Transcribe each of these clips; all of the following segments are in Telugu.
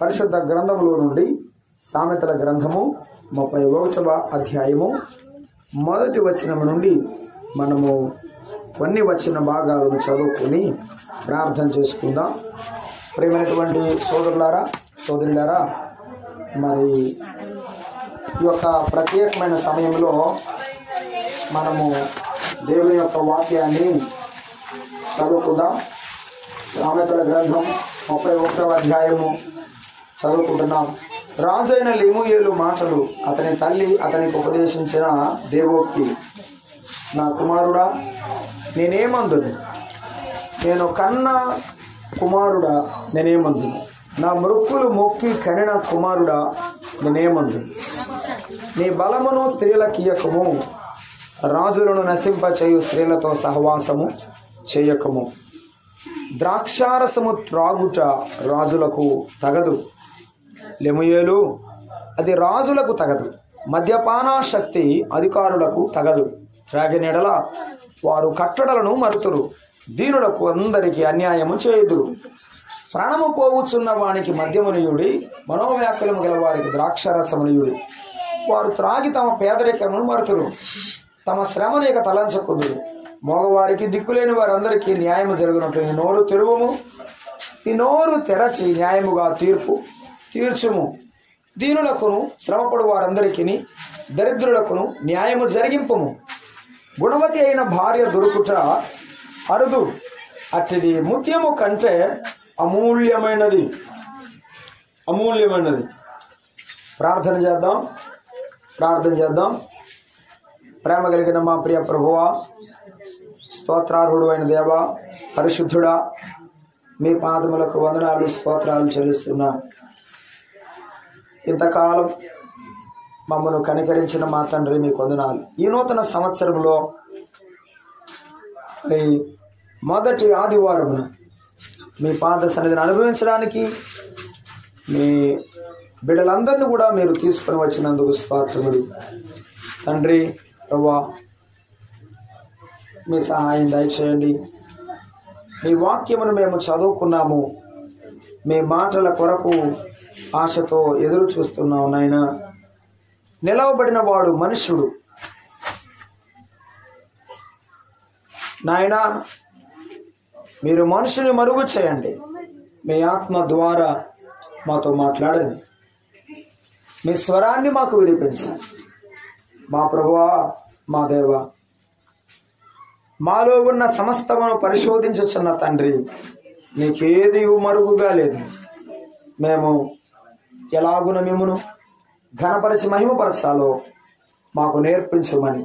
పరిశుద్ధ గ్రంథములో నుండి సామెతల గ్రంథము 31వ అధ్యాయము మొదటి వచనం నుండి మనము కొన్ని వచన భాగాలను చదువుకొని ప్రార్థన చేసుకుందాం. ప్రియమైనటువంటి సోదరులారా సోదరులారా, మరి ఈ యొక్క ప్రత్యేకమైన సమయంలో మనము దేవుని యొక్క వాక్యాన్ని చదువుకుందాం. సామెతల గ్రంథం 31వ అధ్యాయము చదువుకుంటున్నాం. రాజైన లెమూయేలు మాటలు. అతని తల్లి అతనికి ఉపదేశించిన దేవోక్తి. నా కుమారుడా, నేనేమందును? నేను కన్న కుమారుడా, నేనేమందును? నా మృక్కులు మొక్కి కనిన కుమారుడా, నేనేమందును? నీ బలమును స్త్రీలకియ్యకము, రాజులను నశింప చేయు స్త్రీలతో సహవాసము చేయకము. ద్రాక్షారసము త్రాగుట రాజులకు తగదు. లెమూయేలు, అది రాజులకు తగదు. మద్యపానాశక్తి అధికారులకు తగదు. త్రాగిన ఎడల వారు కట్టడలను మరుతురు. దీనులకు అందరికీ అన్యాయము చేయుదురు. ప్రాణము పోవుచున్న వానికి మద్యమునియుడి, మనోవ్యాకులము గల వారికి ద్రాక్షారసమునియుడి. వారు త్రాగి తమ పేదరికమును మరుతురు, తమ శ్రమనేక తలంచకుందురు. మగవారికి దిక్కులేని వారందరికీ న్యాయము జరుగునట్లు ఈ నోరు తెరువుము. ఈ నోరు తెరచి న్యాయముగా తీర్పు తీర్చుము. దీనులకును శ్రమపడు వారందరికీ దరిద్రులకును న్యాయము జరిగింపుము. గుణవతి అయిన భార్య దొరుకుట అరుదు, అట్టిది ముత్యము కంటే అమూల్యమైనది. ప్రార్థన చేద్దాం. ప్రేమ కలిగిన మా ప్రియ ప్రభువా, స్తోత్రార్హుడు అయిన దేవా, పరిశుద్ధుడా, మీ పాదములకు వందనాలు స్తోత్రాలు చెల్లిస్తున్నా. ఇంతకాలం మమ్మను కనికరించిన మా తండ్రి, మీకు వందనాలు. ఈ నూతన సంవత్సరంలో మొదటి ఆదివారమున మీ పాద సన్నిధిని అనుభవించడానికి మీ బిడ్డలందరినీ కూడా మీరు తీసుకొని వచ్చినందుకు స్తోత్రములు తండ్రి. ప్రభువా, మీ సహాయం దయచేయండి. మీ వాక్యమును మేము చదువుకున్నాము, మీ మాటల కొరకు ఆశతో ఎదురు చూస్తున్నావు నాయన. నిలవబడిన వాడు మనుష్యుడు నాయన. మీరు మనుషుని మరుగు చేయండి. మీ ఆత్మ ద్వారా మాతో మాట్లాడండి. మీ స్వరాన్ని మాకు వినిపించండి. మా ప్రభువా, మా దేవా, మాలో ఉన్న సమస్తమును పరిశోధించుచున్న తండ్రి, నీకేది మరుగుగా లేదు. మేము ఎలాగున మిమ్మును ఘనపరిచి మహిమపరచాలో మాకు నేర్పించుమని,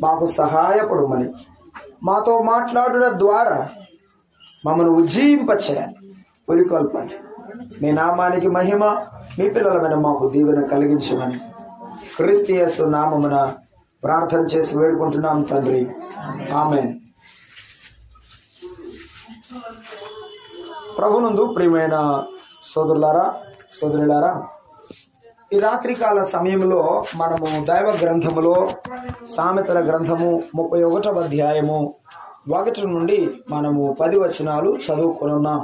మాకు సహాయపడుమని, మాతో మాట్లాడడం ద్వారా మమ్మల్ని ఉజ్జీవింపచేయండి, ఉరికొల్పండి. మీ నామానికి మహిమ, మీ పిల్లలమైన మాకు దీవెన కలిగించమని క్రీస్తు యేసు నామమున ప్రార్థన చేసి వేడుకుంటున్నాం తండ్రి, ఆమేన్. ప్రభునందు ప్రియమైన సోదరులారా సోదరులారా, ఈ రాత్రికాల సమయంలో మనము దైవ గ్రంథములో సామెతల గ్రంథము 31వ అధ్యాయము 1 నుండి మనము 10 వచనాలు చదువుకొని ఉన్నాం.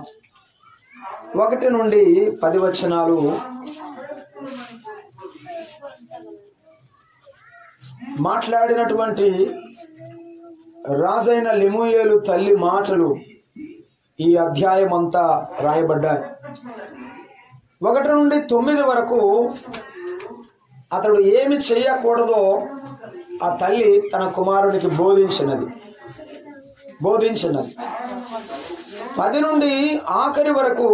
1 నుండి 10 వచనాలు మాట్లాడినటువంటి రాజైన లెమూయేలు తల్లి మాటలు ఈ అధ్యాయం అంతా రాయబడ్డాయి. 1 నుండి 9 వరకు అతడు ఏమి చేయకూడదో ఆ తల్లి తన కుమారునికి బోధించినది. 10 నుండి ఆఖరి వరకు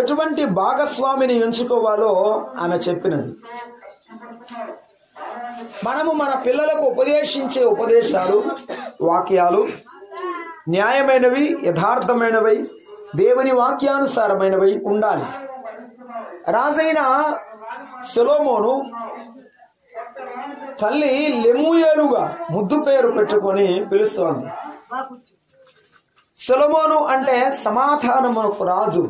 ఎటువంటి భాగస్వామిని ఎంచుకోవాలో ఆమె చెప్పినది. మనము మన పిల్లలకు ఉపదేశించే ఉపదేశాలు, వాక్యాలు న్యాయమైనవి, యథార్థమైనవి, దేవుని వాక్యానుసారమైనవి ఉండాలి. రాజైన సొలొమోను తల్లి లెమూయేలుగా ముద్దు పేరు పెట్టుకొని పిలుస్తోంది. సొలొమోను అంటే సమాధానమునకు రాజు,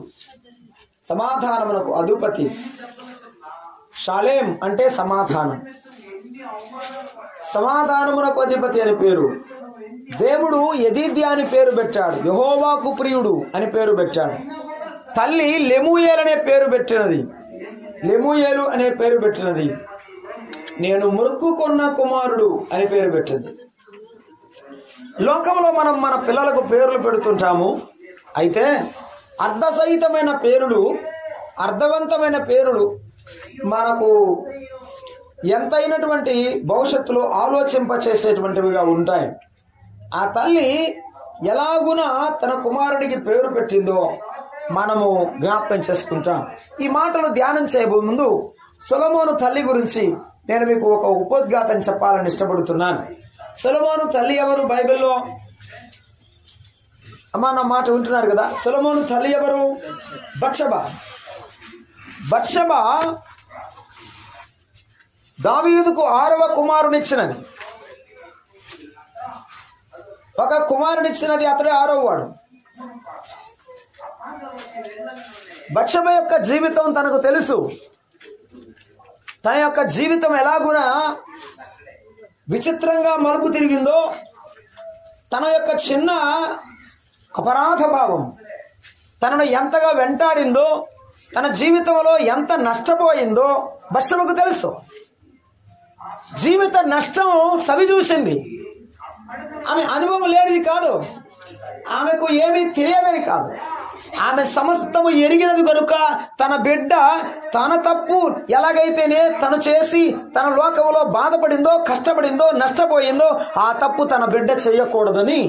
సమాధానమునకు అధిపతి. షాలేం అంటే సమాధానం, సమాధానమునకు అధిపతి అని పేరు. దేవుడు యెదీద్యా అని పేరు పెట్టాడు, యెహోవాకు ప్రియుడు అని పేరు పెట్టాడు. తల్లి లెమూయేలు అనే పేరు పెట్టినది. లెమూయేలు అనే పేరు పెట్టినది. నేను మొక్కుకున్న కుమారుడు అని పేరు పెట్టింది. లోకంలో మనం మన పిల్లలకు పేర్లు పెడుతుంటాము. అయితే అర్థసహితమైన పేరులు, అర్థవంతమైన పేరులు మనకు ఎంతైనటువంటి భవిష్యత్తులో ఆలోచింపచేసేటువంటివిగా ఉంటాయి. ఆ తల్లి ఎలాగున తన కుమారుడికి పేరు పెట్టిందో మనము జ్ఞాపకం చేసుకుంటాం. ఈ మాటలు ధ్యానం చేయబోయే ముందు సొలొమోను తల్లి గురించి నేను మీకు ఒక ఉపోద్ఘాతం చెప్పాలని ఇష్టపడుతున్నాను. సొలొమోను తల్లి ఎవరు? బైబిల్లో అమ్మా నా మాట వింటున్నారు కదా? సొలొమోను తల్లి ఎవరు? బత్షెబా. బత్షెబా దావీదుకు 6వ కుమారునిచ్చినది. ఒక కుమారునిచ్చినది, అతడే 6వ వాడు. బత్షెబా యొక్క జీవితం తనకు తెలుసు. తన యొక్క జీవితం ఎలాగునా విచిత్రంగా మలుపు తిరిగిందో, తన యొక్క చిన్న అపరాధ భావం తనను ఎంతగా వెంటాడిందో, తన జీవితంలో ఎంత నష్టపోయిందో బత్షెబకు తెలుసు. జీవిత నష్టం సవి చూసింది. ఆమె అనుభవం లేనిది కాదు, ఆమెకు ఏమీ తెలియదని కాదు, ఆమె సమస్తము ఎరిగినది కనుక తన బిడ్డ తన తప్పు ఎలాగైతేనే తను చేసి తన లోకంలో బాధపడిందో, కష్టపడిందో, నష్టపోయిందో ఆ తప్పు తన బిడ్డ చేయకూడదని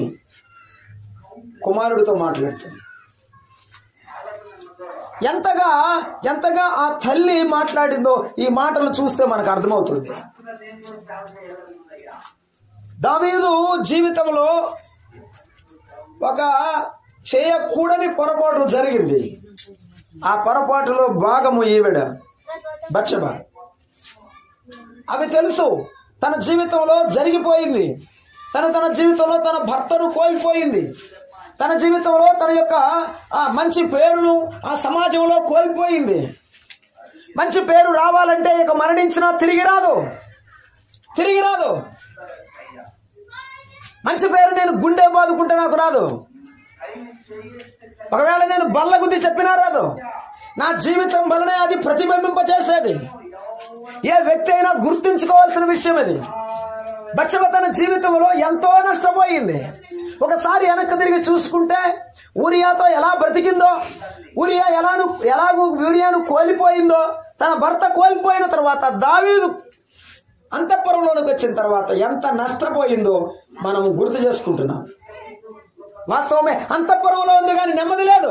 కుమారుడితో మాట్లాడుతుంది. ఎంతగా ఆ తల్లి మాట్లాడిందో ఈ మాటలు చూస్తే మనకు అర్థమవుతుంది. దావీదు జీవితంలో ఒక చేయకూడని పొరపాటు జరిగింది. ఆ పొరపాటులో భాగము ఈవిడ బత్షెబా. అవి తెలుసు. తన జీవితంలో జరిగిపోయింది. తన జీవితంలో తన భర్తను కోల్పోయింది. తన జీవితంలో తన యొక్క మంచి పేరును ఆ సమాజంలో కోల్పోయింది. మంచి పేరు రావాలంటే ఇక మరణించినా తిరిగి రాదు. మంచి పేరు నేను గుండె బాదుకుంటే నాకు రాదు. ఒకవేళ నేను బల్ల గుద్ది చెప్పినా రాదు. నా జీవితం వలనే అది ప్రతిబింబింపచేసేది. ఏ వ్యక్తి అయినా గుర్తుంచుకోవాల్సిన విషయం అది. బత్షెబా తన జీవితంలో ఎంతో నష్టపోయింది. ఒకసారి వెనక్కి తిరిగి చూసుకుంటే ఊరియాతో ఎలా బ్రతికిందో, ఊరియా ఎలాగూ ఊరియాను కోల్పోయిందో, తన భర్త కోల్పోయిన తర్వాత దావీదు అంతఃపురంలోనికి వచ్చిన తర్వాత ఎంత నష్టపోయిందో మనం గుర్తు చేసుకుంటున్నాం. వాస్తవమే, అంతఃపురంలో ఉంది కానీ నెమ్మది లేదు,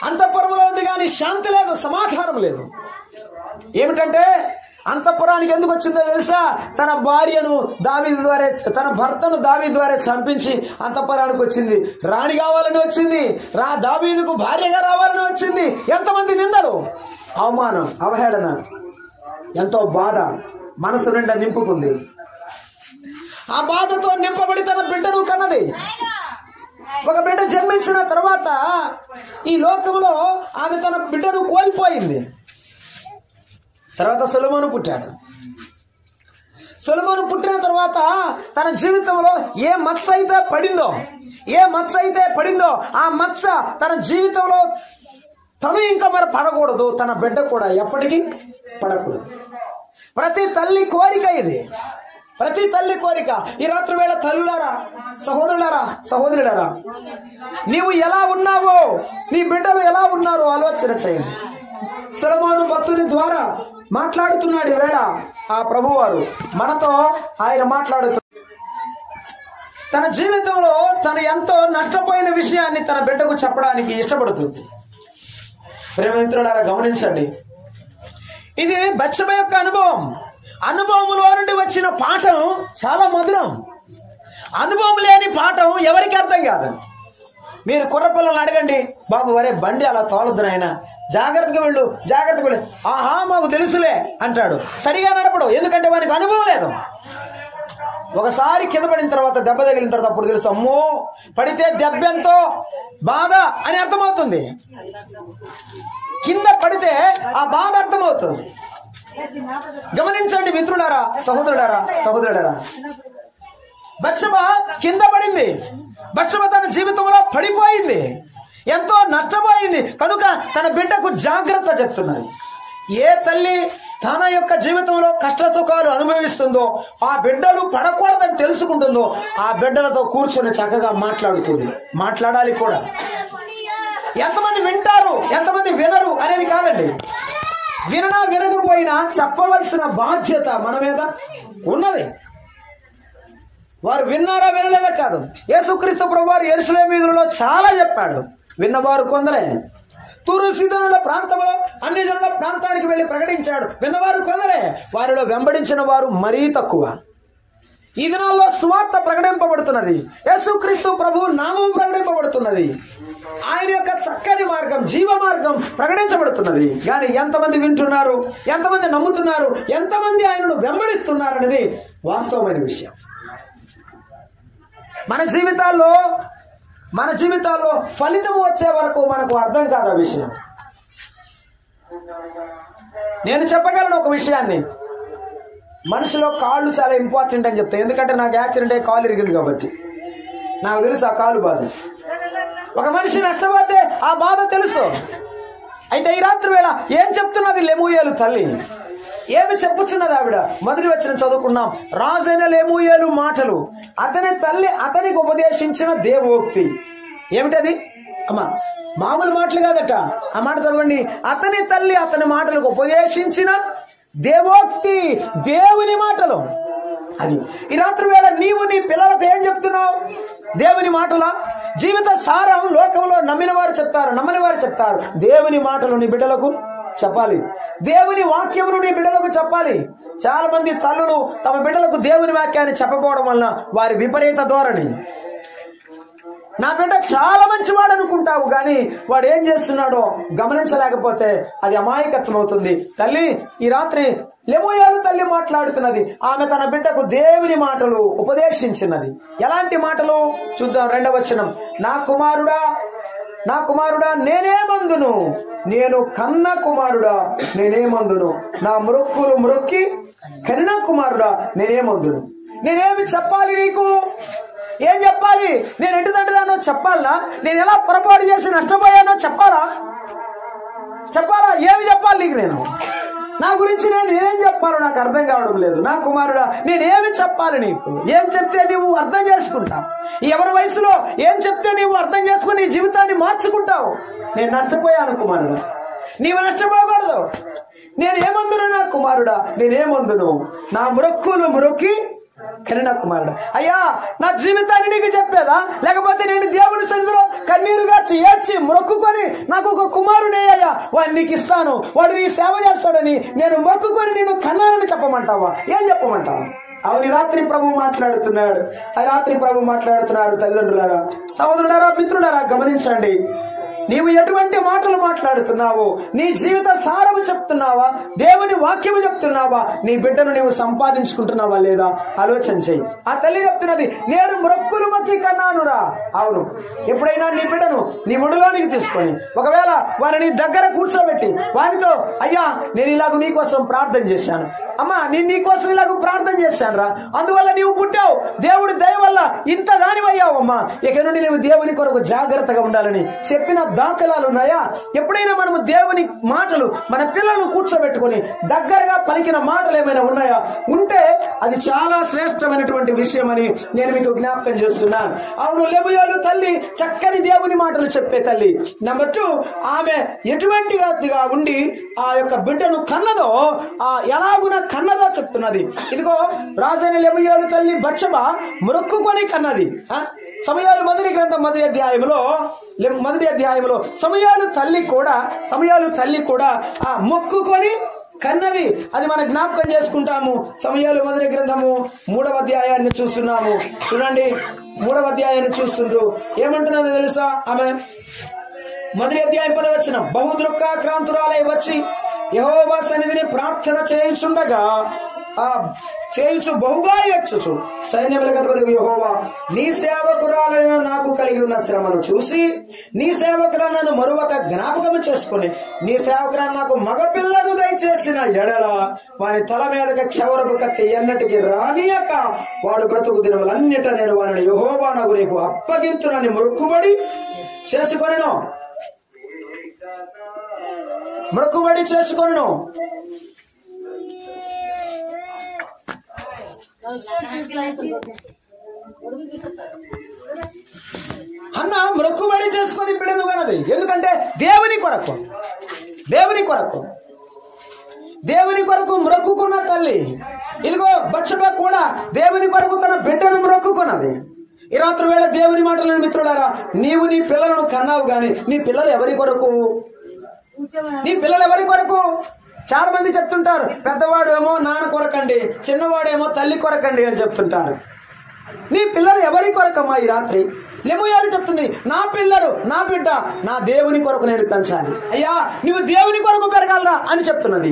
అంతఃపురంలో ఉంది కానీ శాంతి లేదు, సమాధానం లేదు. ఏమిటంటే అంతఃపురానికి ఎందుకు వచ్చిందో తెలుసా? తన భార్యను దావీదు ద్వారా, తన భర్తను దావీదు ద్వారా చంపించి అంతఃపురానికి వచ్చింది. రాణి కావాలని వచ్చింది, దావీదుకు భార్యగా రావాలని వచ్చింది. ఎంతమంది నిందలు, అవమానం, అవహేళన, ఎంతో బాధ మనసు నిండా నింపుకుంది. ఆ బాధతో నింపబడి తన బిడ్డను కన్నది. ఒక బిడ్డ జన్మించిన తర్వాత ఈ లోకంలో ఆమె తన బిడ్డను కోల్పోయింది. తర్వాత సొలొమోను పుట్టాడు. సొలొమోను పుట్టిన తర్వాత తన జీవితంలో ఏ మచ్చ అయితే పడిందో ఆ మచ్చ తన జీవితంలో తను ఇంకా మరి పడకూడదు, తన బిడ్డ కూడా ఎప్పటికీ పడకూడదు. ప్రతి తల్లి కోరిక ఇది, ప్రతి తల్లి కోరిక. ఈ రాత్రి వేళ తల్లులారా, సహోదరులారా, నీవు ఎలా ఉన్నావో, నీ బిడ్డలు ఎలా ఉన్నారో ఆలోచన చేయండి. సొలొమోను భక్తుని ద్వారా మాట్లాడుతున్నాడు ఈ వేళ ఆ ప్రభువారు మనతో. ఆయన మాట్లాడుతూ తన జీవితంలో తను ఎంతో నష్టపోయిన విషయాన్ని తన బిడ్డకు చెప్పడానికి ఇష్టపడుతుంది. ప్రేమిత్రులారా గమనించండి, ఇది బత్షెబా యొక్క అనుభవంలో నుండి వచ్చిన పాఠం చాలా మధురం. అనుభవం లేని పాఠం ఎవరికి అర్థం కాదు. మీరు కుర్రపిల్లలను అడగండి, బాబు వరే బండి అలా తోలొద్దు నాయన, జాగ్రత్తగా వెళ్ళు. ఆహా మాకు తెలుసులే అంటాడు. సరిగా నడపడు, ఎందుకంటే వారికి అనుభవం లేదు. ఒకసారి కింద పడిన తర్వాత, దెబ్బ తగిలిన తర్వాత అప్పుడు తెలుసు, అమ్మో పడితే దెబ్బెంతో బాధ అని అర్థమవుతుంది. కింద పడితే ఆ బాధ అర్థమవుతుంది. గమనించండి మిత్రులారా, సహోదరులారా, బత్షెబా కింద పడింది. బత్షెబా తన జీవితంలో పడిపోయింది. ఎంతో నష్టపోయింది కనుక తన బిడ్డకు జాగ్రత్త చెప్తున్నది. ఏ తల్లి తన యొక్క జీవితంలో కష్ట సుఖాలు అనుభవిస్తుందో, ఆ బిడ్డలు పడకూడదని తెలుసుకుంటుందో, ఆ బిడ్డలతో కూర్చొని చక్కగా మాట్లాడుతుంది. మాట్లాడాలి కూడా. ఎంతమంది వింటారు, ఎంతమంది వినరు అనేది కాదండి. విననా వినకపోయినా చెప్పవలసిన బాధ్యత మన మీద ఉన్నది. వారు విన్నారా వినలేదా కాదు. యేసుక్రీస్తు ప్రభువారు యెరూషలేము వీధులలో చాలా చెప్పాడు. విన్నవారు కొందరే. తూరు సీదోనుల ప్రాంతంలో అన్ని జనుల ప్రాంతానికి వెళ్లి ప్రకటించాడు. విన్నవారు కొందరే, వారిలో వెంబడించిన వారు మరీ తక్కువ. ఈ దినాల్లో సువార్త ప్రకటింపబడుతున్నది. యేసుక్రీస్తు ప్రభు నామం ప్రకటింపబడుతున్నది. ఆయన యొక్క చక్కని మార్గం, జీవ మార్గం ప్రకటించబడుతున్నది. కానీ ఎంతమంది వింటున్నారు, ఎంతమంది నమ్ముతున్నారు, ఎంతమంది ఆయనను వెంబడిస్తున్నారు అనేది వాస్తవమైన విషయం. మన జీవితాల్లో ఫలితం వచ్చే వరకు మనకు అర్థం కాదు ఆ విషయం. నేను చెప్పగలను ఒక విషయాన్ని. మనిషిలో కాళ్ళు చాలా ఇంపార్టెంట్ అని చెప్తాను. ఎందుకంటే నాకు యాక్సిడెంట్ అయ్యి కాలు ఇరిగింది కాబట్టి నాకు తెలుసు ఆ కాలు బాధ. ఒక మనిషి నష్టపోతే ఆ బాధ తెలుసు. అయితే ఈ రాత్రి వేళ ఏం చెప్తున్నది లెమూయేలు తల్లి? ఏమి చెప్పుచున్నది ఆవిడ? మొదటి వచనం చదువుకున్నాం. రాజైన లెమూయేలు మాటలు, అతని తల్లి అతనికి ఉపదేశించిన దేవోక్తి. ఏమిటది అమ్మా? మామూలు మాటలు కాదట. ఆ మాట చదవండి. అతని తల్లి అతని మాటలకు ఉపదేశించిన దేవోక్తి, దేవుని మాటలు. అది ఈ రాత్రి వేళ నీవు నీ పిల్లలకు ఏం చెప్తున్నావు? దేవుని మాటలా? జీవిత సారం లోకంలో నమ్మిన వారు చెప్తారు, నమ్మని వారు చెప్తారు. దేవుని మాటలు నీ బిడ్డలకు చెప్పాలి. దేవుని వాక్యమును నీ బిడ్డలకు చెప్పాలి. చాలా మంది తల్లులు తమ బిడ్డలకు దేవుని వాక్యాన్ని చెప్పకపోవడం వలన వారి విపరీత ధోరణి. నా బిడ్డ చాలా మంచివాడు అనుకుంటావు, కానీ వాడు ఏం చేస్తున్నాడో గమనించలేకపోతే అది అమాయకత్వం అవుతుంది. తల్లి ఈ రాత్రి లెమూయేలు తల్లి మాట్లాడుతున్నది. ఆమె తన బిడ్డకు దేవుని మాటలు ఉపదేశించినది. ఎలాంటి మాటలు చూద్దాం. 2వ వచనం. నా కుమారుడా నేనేమందును, నేను కన్న కుమారుడా నేనేమందును, నా మ్రొక్కులు మ్రొక్కి కన్న కుమారుడా నేనేమందును. నేనేమి చెప్పాలి నీకు? ఏం చెప్పాలి? నేను ఎటుదంటున్నానో చెప్పాలా? నేను ఎలా పొరపాటు చేసి నష్టపోయానో చెప్పాలా? ఏమి చెప్పాలి నీకు? నేను నా గురించి నేను ఏం చెప్పాలో నాకు అర్థం కావడం లేదు. నా కుమారుడా నేనేమి చెప్పాలి నీకు? ఏం చెప్తే నీవు అర్థం చేసుకుంటావు? ఎవరి వయసులో ఏం చెప్తే నీవు అర్థం చేసుకుని నీ జీవితాన్ని మార్చుకుంటావు? నేను నష్టపోయాను కుమారుడా, నీవు నష్టపోకూడదు. నేనేమందును నా కుమారుడా నేనేమందును, నా మ్రొక్కులు మ్రొక్కి కనిన కుమారుడు. అయ్యా నా జీవితాన్ని నీకు చెప్పేదా? లేకపోతే నేను దేవుని సన్నిధిలో కన్నీరుగా ఏడ్చి మొక్కుకొని నాకు ఒక కుమారుడయ్యా వాడిని నీకు ఇస్తాను, వాడు నీ సేవ చేస్తాడని నేను మొక్కుకొని నేను కన్నానని చెప్పమంటావా? ఏం చెప్పమంటావా? అవును, రాత్రి ప్రభు మాట్లాడుతున్నాడు. తల్లిదండ్రులారా, సహోదరులారా, మిత్రులారా, గమనించండి. నీవు ఎటువంటి మాటలు మాట్లాడుతున్నావో, నీ జీవిత సారము చెప్తున్నావా, దేవుని వాక్యము చెప్తున్నావా, నీ బిడ్డను నీవు సంపాదించుకుంటున్నావా లేదా ఆలోచన చెయ్యి. ఆ తల్లి చెప్తున్నది, నేను మ్రొక్కులు మొక్కి కన్నానురా. అవును, ఎప్పుడైనా నీ బిడ్డను నీ ఒడిలోనికి తీసుకొని ఒకవేళ వారిని దగ్గర కూర్చోబెట్టి వారితో, అయ్యా నేను ఇలాగ నీ కోసం ప్రార్థన చేశాను, అమ్మా నేను నీ కోసం ఇలాగ ప్రార్థన చేశాను రా, అందువల్ల నీవు పుట్టావు, దేవుడి దయ వల్ల ఇంత దానివయ్యావు అమ్మా, ఇక నుండి నీవు దేవుని కొరకు జాగ్రత్తగా ఉండాలని చెప్పిన దాఖలాలు ఉన్నాయా? ఎప్పుడైనా మనము దేవుని మాటలు మన పిల్లలను కూర్చోబెట్టుకుని దగ్గరగా పలికిన మాటలు ఏమైనా ఉన్నాయా? ఉంటే అది చాలా శ్రేష్టమైనటువంటి విషయం అని నేను మీకు జ్ఞాపకం చేస్తున్నాను. అవును, లెమూయేలు తల్లి చక్కని దేవుని మాటలు చెప్పే తల్లి. నెంబర్ 2, ఆమె ఎటువంటిగా ఉండి ఆ యొక్క బిడ్డను కన్నదో, ఎలాగున కన్నదో చెప్తున్నది. ఇదిగో రాజైన లెమూయేలు తల్లి బత్షెబ మొక్కుకొని కన్నది. సమూయేలు మొదటి గ్రంథం మొదటి అధ్యాయంలో సమూయేలు తల్లి కూడా ఆ మొక్కుకొని కన్నది. అది మనం జ్ఞాపకం చేసుకుంటాము. సమూయేలు మొదటి గ్రంథము 3వ అధ్యాయాన్ని చూస్తున్నాము. చూడండి, 3వ అధ్యాయాన్ని చూస్తుండ్రు. ఏమంటున్నదో తెలుసా? ఆమె మొదటి అధ్యాయం 10వ వచనం. బహుదుఃఖాక్రాంతురాలై వచ్చి యెహోవా సన్నిధిని ప్రార్థన చేయుచు బహుగా ఏడ్చుచు, సైన్యములకు అధిపతి యెహోవా, నీ సేవకురాలైన నాకు కలిగి ఉన్న శ్రమను చూసి నీ సేవకురాలు నన్ను మరొక జ్ఞాపకము చేసుకుని నీ సేవకురాలు నాకు మగపిల్లను దయచేసిన ఎడల వాని తల మీదకి క్షవరపు కత్తి ఎన్నటికి రానియక వాడు బ్రతుకు దినములన్నిట నేను వారిని యెహోవా నాకు నీకు అప్పగింతునని మొక్కుబడి చేసుకొనెను, మొక్కుబడి చేసుకొనెను. అన్న మొక్కుబడి చేసుకొని బిడ్డను కన్నది. ఎందుకంటే దేవుని కొరకు, దేవుని కొరకు, దేవుని కొరకు మొక్కుకున్న తల్లి. ఇదిగో బత్షెబ కూడా దేవుని కొరకు తన బిడ్డను మొక్కుకున్నది. ఈ రాత్రి వేళ దేవుని మాటలను మిత్రులారా, నీవు నీ పిల్లలను కన్నావు గాని నీ పిల్లలు ఎవరి కొరకు? నీ పిల్లలు ఎవరి కొరకు? చాలా మంది చెప్తుంటారు, పెద్దవాడు ఏమో నాన్న కొరకండి, చిన్నవాడేమో తల్లి కొరకండి అని చెప్తుంటారు. నీ పిల్లలు ఎవరి కొరకమ్మా? ఈ రాత్రి లెమూయేలు చెప్తుంది, నా పిల్లలు, నా బిడ్డ నా దేవుని కొరకు నేను పెంచాలి. అయ్యా నువ్వు దేవుని కొరకు పెరగాలరా అని చెప్తున్నది.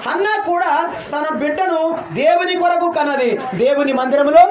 హన్నా కూడా తన బిడ్డను దేవుని కొరకు కన్నది, దేవుని మందిరంలో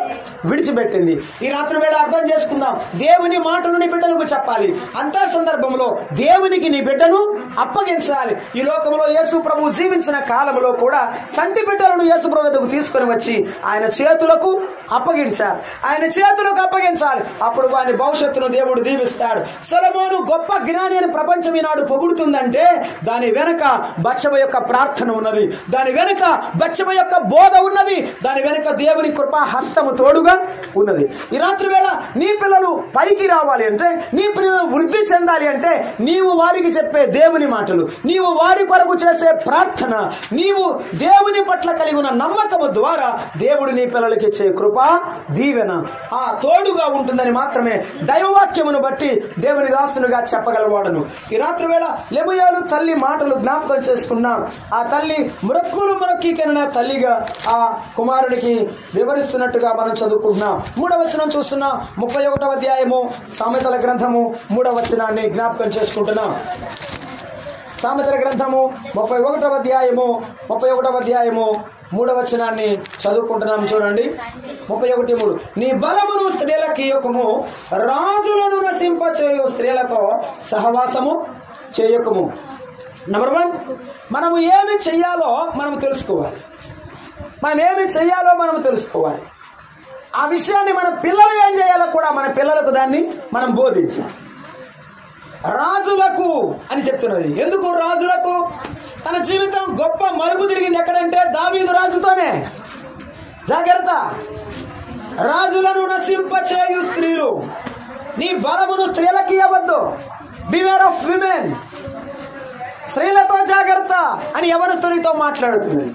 విడిచిపెట్టింది. ఈ రాత్రి వేళ అర్థం చేసుకుందాం, దేవుని మాటలు నీ బిడ్డలకు చెప్పాలి. అంతా సందర్భంలో దేవునికి నీ బిడ్డను అప్పగించాలి. ఈ లోకంలో యేసు ప్రభు జీవించిన కాలంలో కూడా చంటి బిడ్డలను యేసు ప్రభు వద్దకు తీసుకుని వచ్చి ఆయన చేతులకు అప్పగించాలి, ఆయన చేతులకు అప్పగించాలి. అప్పుడు వాని భవిష్యత్తును దేవుడు దీవిస్తాడు. సొలొమోను గొప్ప జ్ఞాని అని ప్రపంచం ఈనాడు పొగుడుతుందంటే దాని వెనుక బత్షెబ యొక్క ప్రార్థన ఉన్నది, దాని వెనుక బత్షెబ యొక్క బోధ ఉన్నది, దాని వెనుక దేవుని కృపా హస్తము తోడుగా ఉన్నది. ఈ రాత్రి వేళ నీ పిల్లలు పైకి రావాలి అంటే, నీ పిల్లలు వృద్ధి చెందాలి అంటే, నీవు వారికి చెప్పే దేవుని మాటలు, నీవు వారి కొరకు చేసే ప్రార్థన, నీవు దేవుని పట్ల కలిగి ఉన్న నమ్మకము ద్వారా దేవుడు నీ పిల్లలకి ఇచ్చే కృప దీవెన తోడుగా ఉంటుందని మాత్రమే దైవవాక్యమును బట్టి దేవుని దాసునుగా చెప్పగలవాడను. ఈ రాత్రి వేళ లెమూయేలు తల్లి మాటలు జ్ఞాపకం చేసుకున్నాం. ఆ తల్లి మొరక్కిన తల్లిగా ఆ కుమారుడికి వివరిస్తున్నట్టుగా మనం చదువుకుంటున్నాం. 3వ వచనం చూస్తున్నాం. 31వ అధ్యాయము సామెతల గ్రంథము 3వ వచనాన్ని జ్ఞాపకం చేసుకుంటున్నాం. సామెతల గ్రంథము 31వ అధ్యాయము 3వ వచనాన్ని చదువుకుంటున్నాం. చూడండి 31:3. నీ బలమును స్త్రీలకి ఇయ్యకము, రాజులను నశింపచేయు స్త్రీలతో సహవాసము చేయకము. నెంబర్ 1, మనము ఏమి చెయ్యాలో మనం తెలుసుకోవాలి. ఆ విషయాన్ని మన పిల్లలు ఏం చేయాలో కూడా మన పిల్లలకు దాన్ని మనం బోధించాలి. రాజులకు అని చెప్తున్నది. ఎందుకు రాజులకు? తన జీవితం గొప్ప మలుపు తిరిగింది ఎక్కడంటే దావీదు రాజుతోనే. జాగ్రత్త, రాజులను నశింపచేయు స్త్రీలు, నీ బలమును స్త్రీలకి ఇవ్వద్దు. బివేర్ ఆఫ్ విమెన్, స్త్రీలతో జాగ్రత్త అని యవనస్తునితో మాట్లాడుతున్నది.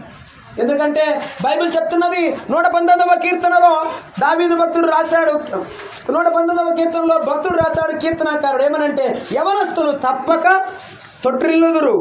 ఎందుకంటే బైబిల్ చెప్తున్నది 119వ కీర్తనలో దావీదు భక్తుడు రాశాడు. 119వ కీర్తనలో భక్తుడు రాశాడు, కీర్తనాకారుడు ఏమనంటే, యవనస్తులు తప్పక తొట్టిల్లుదురు.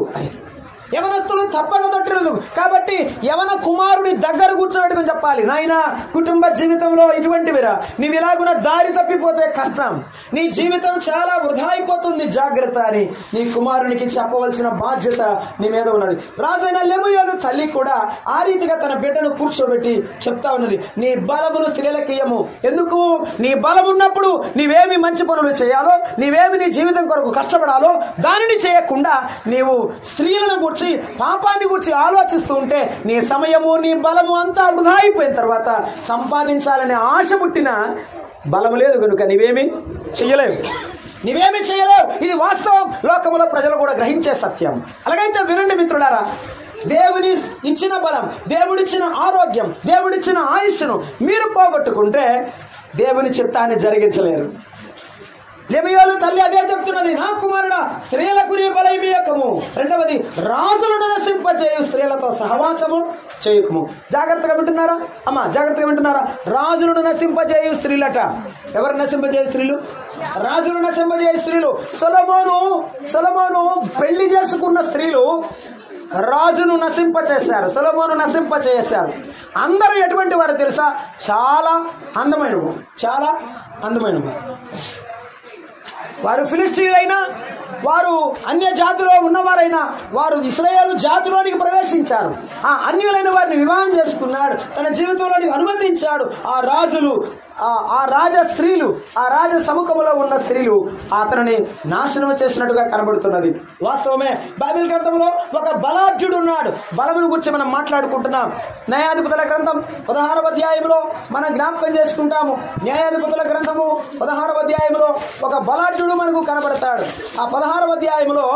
యవనస్తులు తప్పక తొట్టిల్లుదురు. కాబట్టి యవన కుమారుడి దగ్గర కూర్చోబెట్టుకుని చెప్పాలి, నాయన కుటుంబ జీవితంలో ఇటువంటివిరా, నీవు ఇలాగున దారి తప్పిపోతే కష్టం, నీ జీవితం చాలా వృధా అయిపోతుంది, జాగ్రత్త అని నీ కుమారునికి చెప్పవలసిన బాధ్యత నీ మీద ఉన్నది. రాజైన లెమూయేలు తల్లి కూడా ఆ రీతిగా తన బిడ్డను కూర్చోబెట్టి చెప్తా ఉన్నది, నీ బలమును స్త్రీలకు ఇయ్యము. ఎందుకు? నీ బలం ఉన్నప్పుడు నీవేమి మంచి పనులు చేయాలో, నీవేమి నీ జీవితం కొరకు కష్టపడాలో దానిని చేయకుండా నీవు స్త్రీలను గురించి, పాపాన్ని గురించి ఆలోచిస్తూ ఉంటే నీ సమయము, నీ బలము అంతా వృధా అయిపోయిన తర్వాత సంపాదించాలనే ఆశ పుట్టిన బలము లేదు కనుక నీవేమి చెయ్యలేవు. ఇది వాస్తవం. లోకంలో ప్రజలు కూడా గ్రహించే సత్యం. అలాగైతే వినండి మిత్రులారా, దేవుని ఇచ్చిన బలం, దేవుడిచ్చిన ఆరోగ్యం, దేవుడిచ్చిన ఆయుష్ను మీరు పోగొట్టుకుంటే దేవుని చిత్తాన్ని జరిగించలేరు. లెమూయేలు తల్లి అదే చెప్తున్నది, నా కుమారుడా స్త్రీలకు నీ బలమియ్యకము. 2వది, రాజులను నశింపచేయు స్త్రీలతో సహవాసము చేయకము. జాగ్రత్తగా వింటున్నారా అమ్మా? జాగ్రత్తగా వింటున్నారా? రాజులను నశింపజేయు స్త్రీలట. ఎవరు నశింపజేయు స్త్రీలు? రాజులు నశింపజేయు స్త్రీలు. సొలొమోను పెళ్లి చేసుకున్న స్త్రీలు రాజును నశింపచేశారు, సొలొమోను నశింపచేశారు. అందరూ ఎటువంటి వారు తెలుసా? చాలా అందమైన వారు ఫిలిష్తీయులైనా, వారు అన్య జాతిలో ఉన్నవారైనా, వారు ఇశ్రాయేలు జాతిలోనికి ప్రవేశించారు. ఆ అన్యులైన వారిని వివాహం చేసుకున్నాడు, తన జీవితంలోనికి అనుమతించాడు. ఆ రాజులు ఆ రాజ స్త్రీలు, ఆ రాజ సముఖంలో ఉన్న స్త్రీలు అతనిని నాశనం చేసినట్టుగా కనబడుతున్నది. వాస్తవమే. బైబిల్ గ్రంథంలో ఒక బలాఢ్యుడు ఉన్నాడు. బలమును గురించి మనం మాట్లాడుకుంటున్నాం. న్యాయాధిపతుల గ్రంథం 16వ అధ్యాయంలో మనం జ్ఞాపకం చేసుకుంటాము. న్యాయాధిపతుల గ్రంథము 16వ అధ్యాయంలో ఒక బలాఢ్యుడు మనకు కనబడతాడు. ఆ 16వ అధ్యాయంలో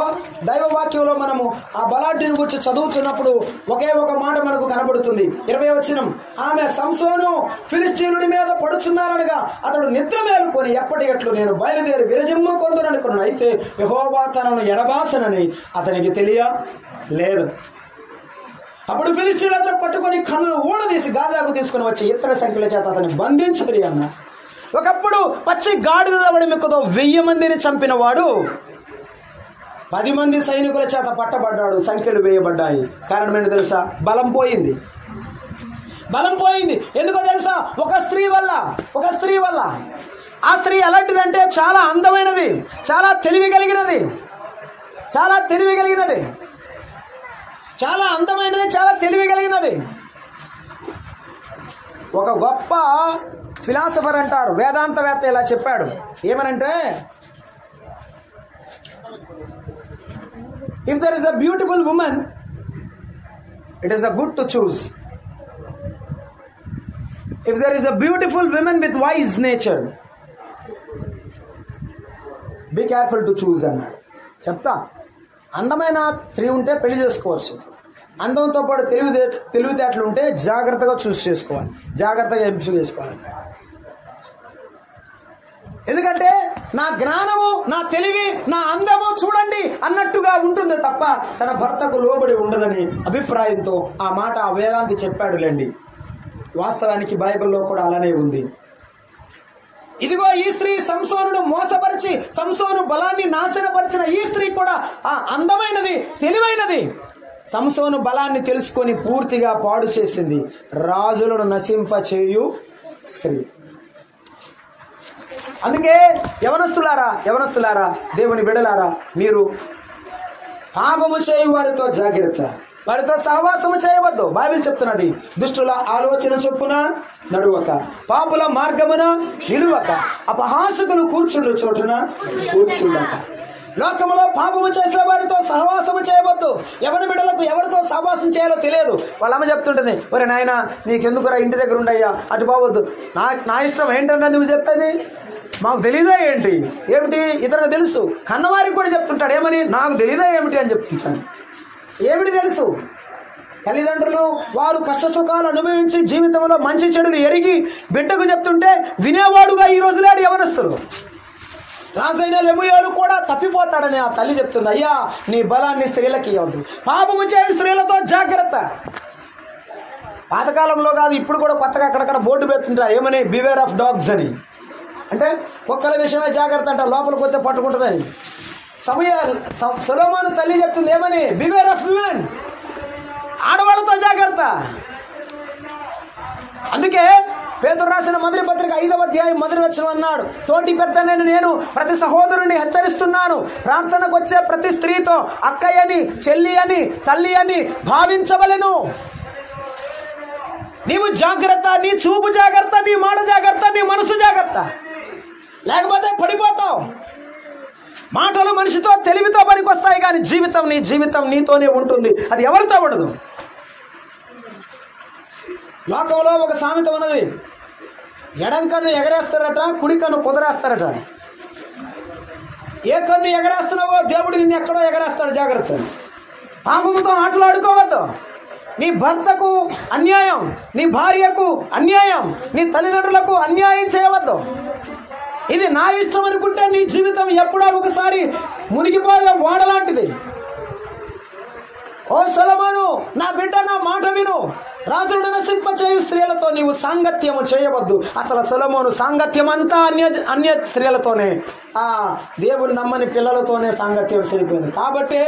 దైవ వాక్యంలో మనము ఆ బలాఢ్యుని గురించి చదువుతున్నప్పుడు ఒకే ఒక మాట మనకు కనబడుతుంది. 20వ వచనం, ఆమె సంసోను ఫిలిష్తీయుడి మీద పడుచున్నారనగా అతడు నిద్ర మేలుకొని ఎప్పటి ఎట్లు నేను బయలుదేరి విరజిమ్ము కొందుననుకున్నాను. అయితే యెహోవా తనను ఎడబాసనని అతనికి తెలియలేదు. అప్పుడు ఫిలిష్తీయులు అతను పట్టుకొని కన్నులు ఊడదీసి గాజాకు తీసుకుని వచ్చి ఇతర సంఖ్యల చేత అతన్ని బంధించరి అన్న. ఒకప్పుడు పచ్చి గాడిద దవడ ముక్కతో 1000 మందిని చంపిన వాడు 10 మంది సైనికుల చేత పట్టబడ్డాడు. సంఖ్యలు వేయబడ్డాయి. కారణం ఏంటో తెలుసా? బలం పోయింది. బలం పోయింది. ఎందుకో తెలుసా? ఒక స్త్రీ వల్ల. ఆ స్త్రీ ఎలాంటిదంటే చాలా అందమైనది, చాలా తెలివి కలిగినది, చాలా అందమైనది, చాలా తెలివి కలిగినది. ఒక గొప్ప ఫిలాసఫర్ అంటారు, వేదాంతవేత్త ఇలా చెప్పాడు. ఏమనంటే, if there is a beautiful woman, it is a good to choose. If there is a beautiful woman with wise nature, be careful to choose అన్నాడు. చెప్తా, అందమైన స్త్రీ ఉంటే పెళ్లి చేసుకోవచ్చు. అందంతో పాటు తెలివితేటలు ఉంటే జాగ్రత్తగా చూస్ చేసుకోవాలి, జాగ్రత్తగా ఎంపిక చేసుకోవాలి. ఎందుకంటే నా జ్ఞానము, నా తెలివి, నా అందము చూడండి అన్నట్టుగా ఉంటుంది తప్ప తన భర్తకు లోబడి ఉండదని అభిప్రాయంతో ఆ మాట ఆ వేదాంతి చెప్పాడులేండి. వాస్తవానికి బైబిల్లో కూడా అలానే ఉంది. ఇదిగో ఈ స్త్రీ సంసోనును మోసపరిచి సంసోను బలాన్ని నాశనపరిచిన ఈ స్త్రీ కూడా ఆ అందమైనది, తెలివైనది. సంసోను బలాన్ని తెలుసుకొని పూర్తిగా పాడు చేసింది. రాజులను నశింపచేయు స్త్రీ. అందుకే యవనస్తులారా, దేవుని బిడ్డలారా, మీరు పాపము చేయు వారితో జాగ్రత్త, వారితో సహవాసము చేయవద్దు. బైబిల్ చెప్తున్నది, దుష్టుల ఆలోచన చొప్పున నడువక, పాపుల మార్గమున నిలువక, అపహాసకులు కూర్చుండు చోటున కూర్చుండక. లోకములో పాపము చేసే వారితో సహవాసము చేయవద్దు. ఎవరి బిడ్డలకు ఎవరితో సహవాసం చేయాలో తెలియదు. వాళ్ళ అమ్మ చెప్తుంటుంది, ఒరే నాయన నీకెందుకురా ఇంటి దగ్గర ఉండయ్యా, అటు పోవద్దు. నా ఇష్టం ఏంటంటే నువ్వు చెప్పేది మాకు తెలీదా ఏమిటి ఇతరులకు తెలుసు. కన్నవారికి కూడా చెప్తుంటాడు, ఏమని? నాకు తెలీదా ఏమిటి అని చెప్తుంటాడు. ఏమిటి తెలుసు? తల్లిదండ్రులు వారు కష్ట సుఖాలు అనుభవించి జీవితంలో మంచి చెడులు ఎరిగి బిడ్డకు చెప్తుంటే వినేవాడుగా ఈ రోజు లేడు యవనస్తులు. రాజైన లెముయేలు కూడా తప్పిపోతాడని ఆ తల్లి చెప్తుంది. అయ్యా, నీ బలాన్ని స్త్రీలకి ఇవ్వద్దు, పాపము చేయ స్త్రీలతో జాగ్రత్త. పాతకాలంలో కాదు, ఇప్పుడు కూడా కొత్తగా అక్కడక్కడ బోర్డు పెడుతుంటారు, ఏమని? బివేర్ ఆఫ్ డాగ్స్ అని. అంటే కుక్కల విషయమే జాగ్రత్త అంట, లోపలికి వస్తే పట్టుకుంటుందని. సొలొమోను తల్లి చెప్తుంది, ఏమని? బివేర్ ఆఫ్ విమెన్, ఆడవాళ్ళతో జాగ్రత్త. అందుకే పేతురు రాసిన మొదటి పత్రిక 5వ అధ్యాయం 1వ వచనం అన్నాడు, తోటి పెద్దనైన నేను ప్రతి సహోదరుని హెచ్చరిస్తున్నాను, ప్రార్థనకు వచ్చే ప్రతి స్త్రీతో అక్కయ్యని, చెల్లి అని, తల్లి అని భావించవలెను. నీవు జాగ్రత్త, నీ చూపు జాగ్రత్త, నీ మాట జాగ్రత్త, నీ మనసు జాగ్రత్త, లేకపోతే పడిపోతావు. మాటలు మనిషితో తెలివితో పనికొస్తాయి, కానీ నీ జీవితం నీతోనే ఉంటుంది, అది ఎవరితో ఉండదు. లోకంలో ఒక సామెత ఉన్నది, ఎడం కన్ను ఎగరేస్తారట, కుడి కన్ను కుదరేస్తారట. ఏ కన్ను ఎగరేస్తున్నావో దేవుడు నిన్ను ఎక్కడో ఎగరేస్తాడు, జాగ్రత్త. పాపముతో ఆటలాడుకోవద్దు. నీ భర్తకు అన్యాయం, నీ భార్యకు అన్యాయం, నీ తల్లిదండ్రులకు అన్యాయం చేయవద్దు. ఇది నా ఇష్టం అనుకుంటే నీ జీవితం ఎప్పుడో ఒకసారి మునిగిపోయే ఓడలాంటిది. ఓ సొలొమోను, నా బిడ్డ, నా మాట విను. రాజులను నశింపచేయు స్త్రీలతో నీవు సాంగత్యము చేయవద్దు. అసలు సొలొమోను సాంగత్యం అంతా అన్య స్త్రీలతోనే, ఆ దేవుని నమ్మని పిల్లలతోనే సాంగత్యం సరిపోయింది. కాబట్టి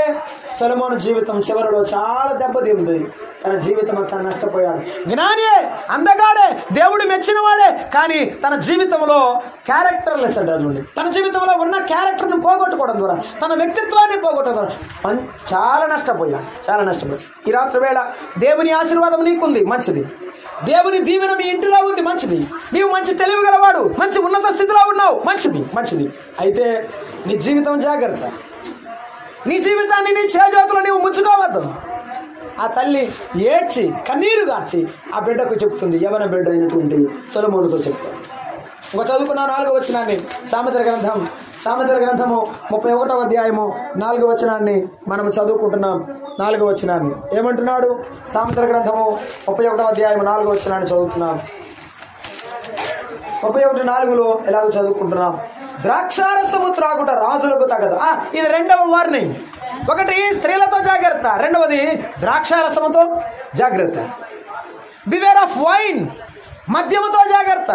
సొలొమోను జీవితం చివరిలో చాలా దెబ్బతింది. తన జీవితం అంతా నష్టపోయాడు. జ్ఞానే, అందగాడే, దేవుడు మెచ్చినవాడే, కానీ తన జీవితంలో క్యారెక్టర్ లెస్ అండి. తన జీవితంలో ఉన్న క్యారెక్టర్ను పోగొట్టుకోవడం ద్వారా, తన వ్యక్తిత్వాన్ని పోగొట్టడం ద్వారా చాలా నష్టపోయాడు. ఈ రాత్రి వేళ దేవుని ఆశీర్వాదం నీకుంది, మంచిది. దేవుని దీవెన మీ ఇంటిలో ఉంది, మంచిది. నీవు మంచి తెలివి గలవాడు, మంచి ఉన్నత స్థితిలో ఉన్నావు, మంచిది. అయితే నీ జీవితం జాగ్రత్త. నీ జీవితాన్ని నీ చేజాతులో నీవు ముంచుకోవద్దు. ఆ తల్లి ఏడ్చి కన్నీరు గార్చి ఆ బిడ్డకు చెప్తుంది, యవన బిడ్డ అయినటువంటి సొలొమోనుతో చెప్తాడు. ఒక చదువుకున్న 4వ వచనాన్ని సామెతల గ్రంథము 31వ అధ్యాయము 4వ వచనాన్ని మనం చదువుకుంటున్నాం. 4వ వచనాన్ని ఏమంటున్నాడు? సామెతల గ్రంథము 31వ అధ్యాయం 4వ వచనాన్ని చదువుతున్నాం. 31:4లో ఎలాగో చదువుకుంటున్నాం. ద్రాక్షారసము త్రాగుట రాజులకు తగదు. ఇది 2వ వార్నింగ్. ఒకటి స్త్రీలతో జాగ్రత్త, 2వది ద్రాక్షారసముతో జాగ్రత్త. బివేర్ ఆఫ్ వైన్, మద్యముతో జాగ్రత్త.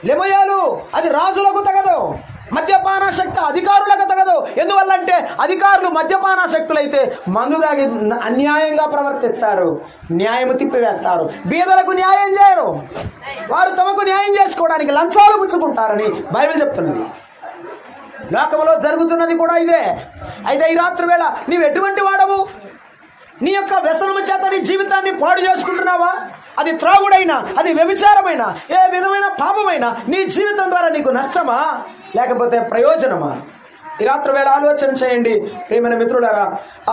లెమయాలు అది రాజులకు తగదు, మద్యపానాశక్తి అధికారులకు తగదు. ఎందువల్లంటే అధికారులు మద్యపానాశక్తులైతే మందు తాగి అన్యాయంగా ప్రవర్తిస్తారు, న్యాయము తిప్పివేస్తారు. బీదలకు న్యాయం చేయరు, వారు తమకు న్యాయం చేసుకోవడానికి లంచాలు పుచ్చుకుంటారని బైబిల్ చెప్తున్నది. లోకంలో జరుగుతున్నది కూడా ఇదే. అయితే ఈ రాత్రి వేళ నీవు ఎటువంటి వాడవు? నీ యొక్క వ్యసనము చేత నీ జీవితాన్ని పాడు చేసుకుంటున్నావా? అది త్రాగుడైనా, అది వ్యభిచారమైన, ఏ విధమైన పాపమైనా నీ జీవితం ద్వారా నీకు నష్టమా లేకపోతే ప్రయోజనమా? ఈ రాత్రి వేళ ఆలోచన చేయండి ప్రియమైన మిత్రులారా.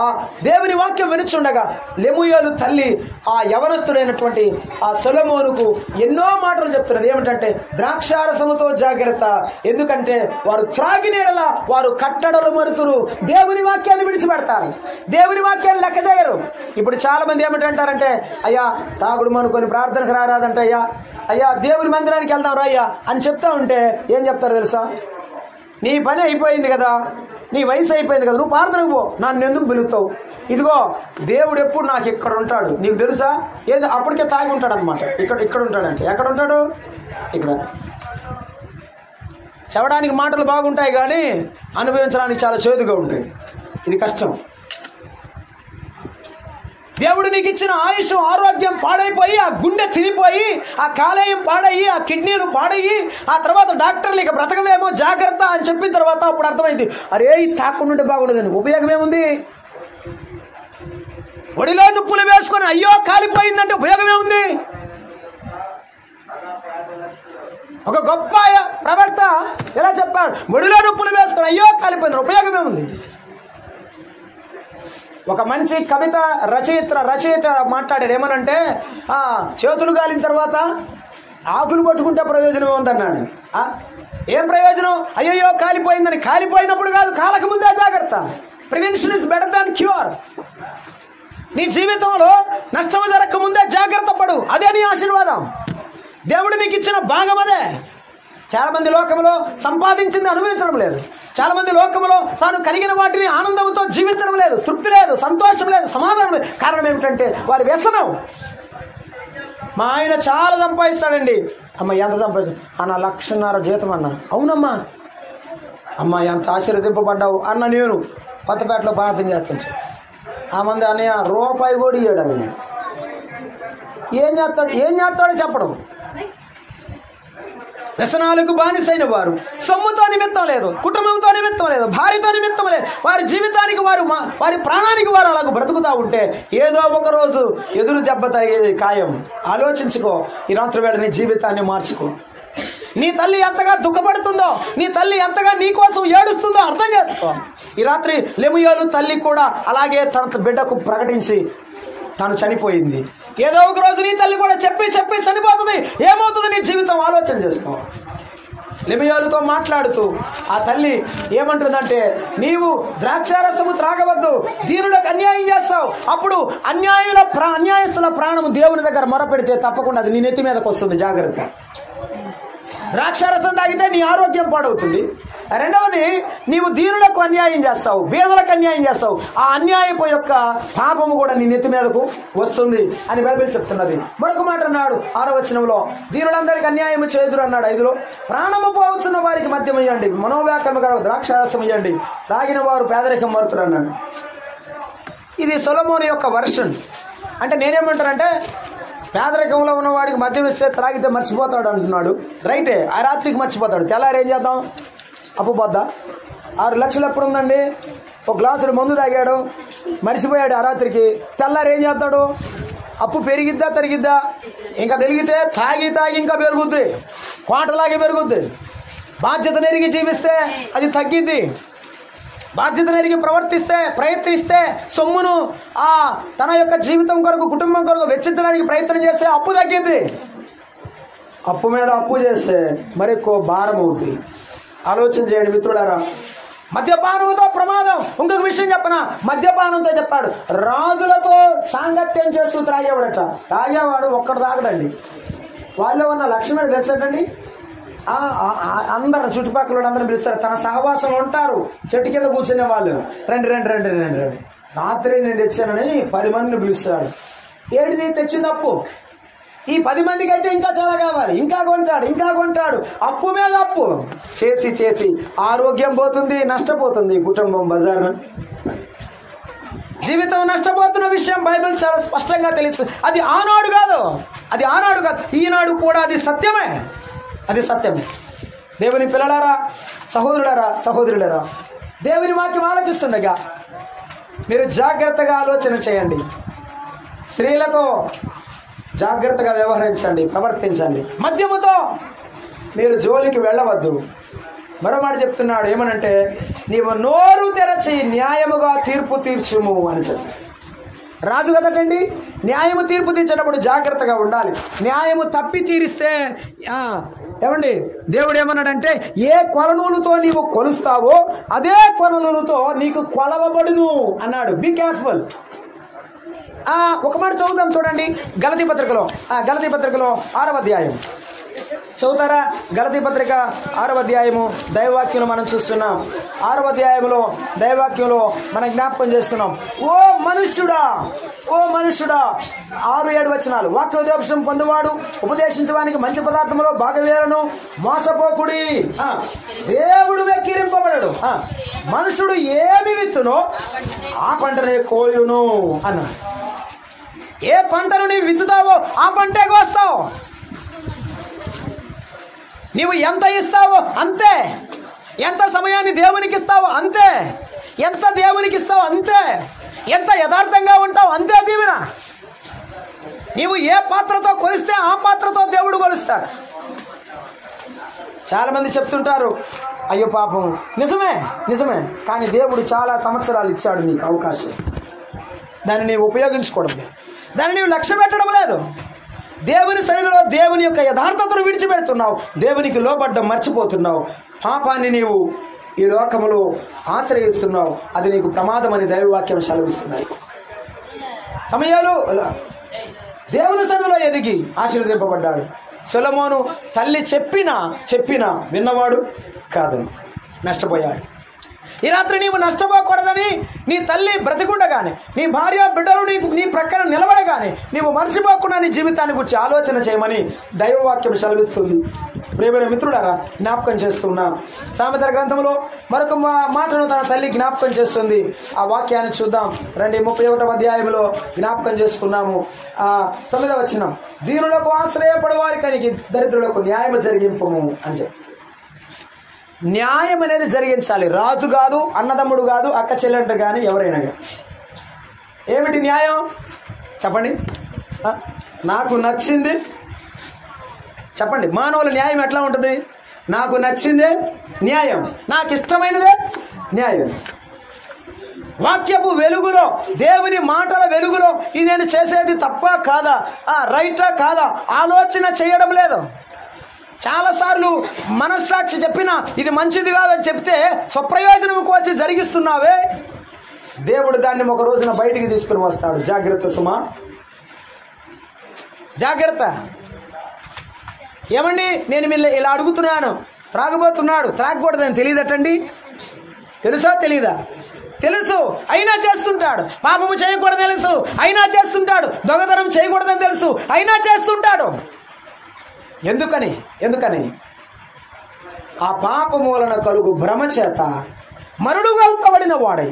ఆ దేవుని వాక్యం వినుచుండగా లెమూయేలు తల్లి ఆ యవనస్తుడైనటువంటి ఆ సొలొమోనుకు ఎన్నో మాటలు చెప్తున్నది. ఏమిటంటే ద్రాక్షారసముతో జాగ్రత్త. ఎందుకంటే వారు త్రాగినేడల వారు కట్టడలు మరుతురు, దేవుని వాక్యాన్ని విడిచిపెడతారు, దేవుని వాక్యాన్ని లెక్క చేయరు. ఇప్పుడు చాలా మంది ఏమిటంటారంటే, అయ్యా తాగుడు మనుకొని ప్రార్థనకు రారాదంటే, అయ్యా దేవుని మందిరానికి వెళ్దాం రా అయ్యా అని చెప్తా ఉంటే ఏం చెప్తారు తెలుసా? నీ పని అయిపోయింది కదా, నీ వయసు అయిపోయింది కదా, నువ్వు ప్రార్థనకు పో, నన్ను ఎందుకు పిలుస్తావు? ఇదిగో దేవుడు ఎప్పుడు నాకు ఇక్కడ ఉంటాడు, నీకు తెలుసా? ఏదో అప్పటికే తాగి ఉంటాడు అనమాట. ఇక్కడ ఉంటాడంటే ఎక్కడ ఉంటాడు? ఇక్కడ. చెప్పడానికి మాటలు బాగుంటాయి కానీ అనుభవించడానికి చాలా చేదుగా ఉంటాయి. ఇది కష్టం. దేవుడు నీకు ఇచ్చిన ఆయుష్, ఆరోగ్యం పాడైపోయి, ఆ గుండె తినిపోయి, ఆ కాలేయం పాడయ్యి, ఆ కిడ్నీలు పాడయ్యి, ఆ తర్వాత డాక్టర్లు ఇక బ్రతకవేమో జాగ్రత్త అని చెప్పిన తర్వాత అప్పుడు అర్థమైంది, అరే ఇది తాకుండా బాగుండదని. ఉపయోగం ఏముంది? ఒడిలో నుప్పులు వేసుకొని అయ్యో కాలిపోయిందంటే ఉపయోగం ఏముంది? ఒక గొప్ప ప్రవక్త ఎలా చెప్పాడు? ఒడిలో నుప్పులు వేసుకొని అయ్యో కాలిపోయింది, ఉపయోగం ఏముంది? ఒక మంచి కవిత రచయిత మాట్లాడాడు. ఏమనంటే, చేతులు గాలిన తర్వాత ఆకులు పట్టుకుంటే ప్రయోజనం ఏముందన్నాడు. ఏం ప్రయోజనం? అయ్యయ్యో కాలిపోయిందని. కాలిపోయినప్పుడు కాదు, కాలక ముందే జాగ్రత్త. Prevention is better than cure. నీ జీవితంలో నష్టం జరగక ముందే జాగ్రత్త పడు, అదే నీ ఆశీర్వాదం. దేవుడు నీకు ఇచ్చిన భాగం అదే. చాలా మంది లోకంలో సంపాదించింది అనుభవించడం లేదు. చాలా మంది లోకంలో తాను కలిగిన వాటిని ఆనందంతో జీవించడం లేదు, తృప్తి లేదు, సంతోషం లేదు, సమాధానం లేదు. కారణం ఏమిటంటే వారి వ్యసనం. మా ఆయన చాలా సంపాదిస్తాడండి. అమ్మ ఎంత సంపాదిస్తాడు అన్న? 1,50,000 జీతం అన్న. అవునమ్మా. అమ్మ ఎంత ఆశీర్వదింపబడ్డావు అన్న. నేను కొత్తపేటలో ప్రార్థన చేస్తాను. ఆ మంది అన్నయ్య రూపాయి కూడా ఇయ్యాడు అన్నయ్య. ఏం చేస్తాడో చెప్పడం. వ్యసనాలకు బానిసైన వారు సొమ్ముతో నిమిత్తం లేదు, కుటుంబంతో నిమిత్తం లేదు, భార్యతో నిమిత్తం లేదు, వారి జీవితానికి వారి ప్రాణానికి వారు అలాగ బ్రతుకుతా ఉంటే ఏదో ఒక రోజు ఎదురు దెబ్బ తగిలేది ఖాయం. ఆలోచించుకో. ఈ రాత్రి వేళ నీ జీవితాన్ని మార్చుకో. నీ తల్లి ఎంతగా దుఃఖపడుతుందో, నీ తల్లి ఎంతగా నీ కోసం ఏడుస్తుందో అర్థం చేసుకో. ఈ రాత్రి లెమూయేలు తల్లి కూడా అలాగే తన బిడ్డకు ప్రకటించి తాను చనిపోయింది. ఏదో ఒక రోజు నీ తల్లి కూడా చెప్పి చనిపోతుంది. ఏమవుతుంది నీ జీవితం? ఆలోచన చేసుకో. లెమూయేలుతో మాట్లాడుతూ ఆ తల్లి ఏమంటుందంటే, నీవు ద్రాక్షారసము త్రాగవద్దు, దీనులకు అన్యాయం చేస్తావు. అప్పుడు అన్యాయస్తుల ప్రాణము దేవుని దగ్గర మొరపెడితే తప్పకుండా అది నీ నెత్తి మీదకి వస్తుంది. జాగ్రత్త. ద్రాక్షారసం తాగితే నీ ఆరోగ్యం పాడవుతుంది. రెండవది, నీవు దీనులకు అన్యాయం చేస్తావు, బీదలకు అన్యాయం చేస్తావు. ఆ అన్యాయపు యొక్క పాపము కూడా నీ నెత్తి మీదకు వస్తుంది అని బైబిల్ చెప్తున్నది. మరొక మాట అన్నాడు 6వ వచనంలో, దీనులందరికీ అన్యాయం చేదురు అన్నాడు. 5లో, ప్రాణము పోవచ్చున్న వారికి మద్యం ఇయ్యండి, మనోవ్యాకరము గల ద్రాక్షారసం ఇయ్యండి, తాగిన వారు పేదరికం మరుతురు అన్నాడు. ఇది సొలొమోను యొక్క వర్షన్. అంటే నేనేమంటానంటే, పేదరికంలో ఉన్నవాడికి మద్యం ఇస్తే త్రాగితే మర్చిపోతాడు అంటున్నాడు. రైటే, ఆ రాత్రికి మర్చిపోతాడు. తెల్లారు ఏం చేద్దాం? అప్పు పోద్దా? 6 లక్షలు ఎప్పుడు ఉందండి? ఒక గ్లాసులు మందు తాగాడు, మర్చిపోయాడు. ఆ రాత్రికి తెల్లారు ఏం చేస్తాడు? అప్పు పెరిగిద్దా తరిగిద్దా? ఇంకా తెలిగితే తాగి ఇంకా పెరుగుద్ది, కోటలాగే పెరుగుద్ది. బాధ్యత నెరిగి జీవిస్తే అది తగ్గిద్ది. బాధ్యత నెరిగి ప్రయత్నిస్తే సొమ్మును తన యొక్క జీవితం కొరకు, కుటుంబం కొరకు వెచ్చించడానికి ప్రయత్నం చేస్తే అప్పు తగ్గిద్ది. అప్పు మీద అప్పు చేస్తే మరి ఎక్కువ భారం అవుతుంది. ఆలోచన చేయండి మిత్రులారా. మద్యపానంతో ప్రమాదం. ఇంకొక విషయం చెప్పనా, మద్యపానంతో చెప్పాడు, రాజులతో సాంగత్యం చేస్తూ తాగేవాడట. తాగేవాడు ఒక్కడు తాగడండి. వాళ్ళు ఉన్న లక్ష్యం తెలుసటండి, అందరు చుట్టుపక్కల అందరూ పిలుస్తారు, తన సహవాసం ఉంటారు. చెట్టు కింద కూర్చునే వాళ్ళు, రండి రండి రండి రండి రండి, రాత్రి నేను తెచ్చానని 10 మందిని పిలుస్తాడు. ఏడిది తెచ్చింది అప్పు. ఈ 10 మందికి అయితే ఇంకా చాలా కావాలి, ఇంకా కొంటాడు. అప్పు మీద అప్పు చేసి ఆరోగ్యం పోతుంది, నష్టపోతుంది కుటుంబం, బజార్, జీవితం నష్టపోతున్న విషయం బైబిల్ చాలా స్పష్టంగా తెలుసు. అది ఆనాడు కాదు, ఈనాడు కూడా అది సత్యమే. దేవుని పిల్లలారా, సహోదరులారా, దేవుని వాక్యం ఆలోచిస్తుండగా మీరు జాగ్రత్తగా ఆలోచన చేయండి. స్త్రీలతో జాగ్రత్తగా వ్యవహరించండి, ప్రవర్తించండి. మద్యముతో మీరు జోలికి వెళ్ళవద్దు. మరో మాట చెప్తున్నాడు, ఏమనంటే నీవు నోరు తెరచి న్యాయముగా తీర్పు తీర్చుము అని చెప్పి. రాజు కదటండి, న్యాయము తీర్పు తీర్చేటప్పుడు జాగ్రత్తగా ఉండాలి. న్యాయము తప్పి తీరిస్తే ఏమండి, దేవుడు ఏమన్నాడంటే ఏ కొలనూలుతో నీవు కొలుస్తావో అదే కొలనూలుతో నీకు కొలవబడును అన్నాడు. Be careful. ఒక మాట చదువుదాం చూడండి, గలతీ పత్రికలో 6వ అధ్యాయం చదువుతారా? గలతీ పత్రిక 6వ అధ్యాయము దైవవాక్యంలో మనం చూస్తున్నాం. 6వ అధ్యాయంలో దైవవాక్యంలో మనం జ్ఞాపకం చేస్తున్నాం. ఓ మనుష్యుడా 6-7 వచనాలు. వాక్యోపదేశం పొందువాడు ఉపదేశించడానికి మంచి పదార్థంలో భాగవేలను మోసపోకుడి. దేవుడు వెక్కిరింపబడడు. మనుషుడు ఏమి విత్తునో ఆ పంటనే కోయును అన్నాడు. ఏ పంటను నీవు విత్తుతావో ఆ పంటే కోస్తావు. నీవు ఎంత ఇస్తావో అంతే. ఎంత సమయాన్ని దేవునికి ఇస్తావో అంతే. ఎంత దేవునికి ఇస్తావో అంతే. ఎంత యథార్థంగా ఉంటావు అంతే దీవెన. నీవు ఏ పాత్రతో కొలిస్తే ఆ పాత్రతో దేవుడు కొలుస్తాడు. చాలా మంది చెప్తుంటారు, అయ్యో పాపం. నిజమే, కానీ దేవుడు చాలా సంవత్సరాలు ఇచ్చాడు నీకు అవకాశం. దాన్ని నీవు ఉపయోగించుకోవడం లేదు, దాన్ని నీవు లక్ష్య పెట్టడం లేదు. దేవుని సన్నిధిలో దేవుని యొక్క యథార్థతను విడిచిపెడుతున్నావు, దేవునికి లోబడ్డం మర్చిపోతున్నావు. పాపాన్ని నీవు ఈ లోకములో ఆశ్రయిస్తున్నావు, అది నీకు ప్రమాదం అని దైవవాక్యం సెలవిస్తున్నాయి. సమయాలు దేవుని సన్నిధిలో ఎదిగి ఆశీర్వదింపబడ్డాడు. సొలొమోను తల్లి చెప్పినా విన్నవాడు కాదు, నష్టపోయాడు. ఈ రాత్రి నీవు నష్టపోకూడదని నీ తల్లి బ్రతికుండగానే, నీ భార్య బిడ్డలు నీ ప్రక్కన నిలబడగానే నీవు మర్చిపోకుండా నీ జీవితాన్ని గురించి ఆలోచన చేయమని దైవవాక్యం సెలవిస్తుంది. ప్రియమైన మిత్రులారా, జ్ఞాపకం చేస్తున్నా. సామెతల గ్రంథంలో మరొక మాటను తన తల్లి జ్ఞాపకం చేస్తుంది. ఆ వాక్యాన్ని చూద్దాం. 31వ అధ్యాయంలో జ్ఞాపకం చేసుకున్నాము. 9వ వచనం, దీనులకు ఆశ్రయపడు వారి కనికి దరిద్రులకు న్యాయం జరిగింపము అని చెప్పి. న్యాయం అనేది జరిగించాలి. రాజు కాదు, అన్నదమ్ముడు కాదు, అక్క చెల్లెంట కానీ ఎవరైనా కానీ. ఏమిటి న్యాయం చెప్పండి? నాకు నచ్చింది చెప్పండి. మానవుల న్యాయం ఎట్లా ఉంటుంది? నాకు నచ్చిందే న్యాయం, నాకు ఇష్టమైనదే న్యాయం. వాక్యపు వెలుగులో, దేవుని మాటల వెలుగులో ఇది నేను చేసేది తప్ప కాదా, రైటా కాదా ఆలోచన చేయడం లేదు. చాలాసార్లు మనస్సాక్షి చెప్పినా ఇది మంచిది కాదని చెప్తే స్వప్రయోజనం కోసి జరిగిస్తున్నావే, దేవుడు దాన్ని ఒక రోజున బయటికి తీసుకుని వస్తాడు. జాగ్రత్త సుమా, జాగ్రత్త. ఏమండి, నేను మీరు ఇలా అడుగుతున్నాను, త్రాగబోతున్నాడు, త్రాగకూడదని తెలియదటండి. తెలుసా తెలీదా? తెలుసు, అయినా చేస్తుంటాడు. పాపము చేయకూడదు తెలుసు, అయినా చేస్తుంటాడు. దొంగతనం చేయకూడదని తెలుసు, అయినా చేస్తుంటాడు. ఎందుకని ఆ పాపము వలన కలుగు భ్రమ చేత మరుడుగొల్పబడిన వాడై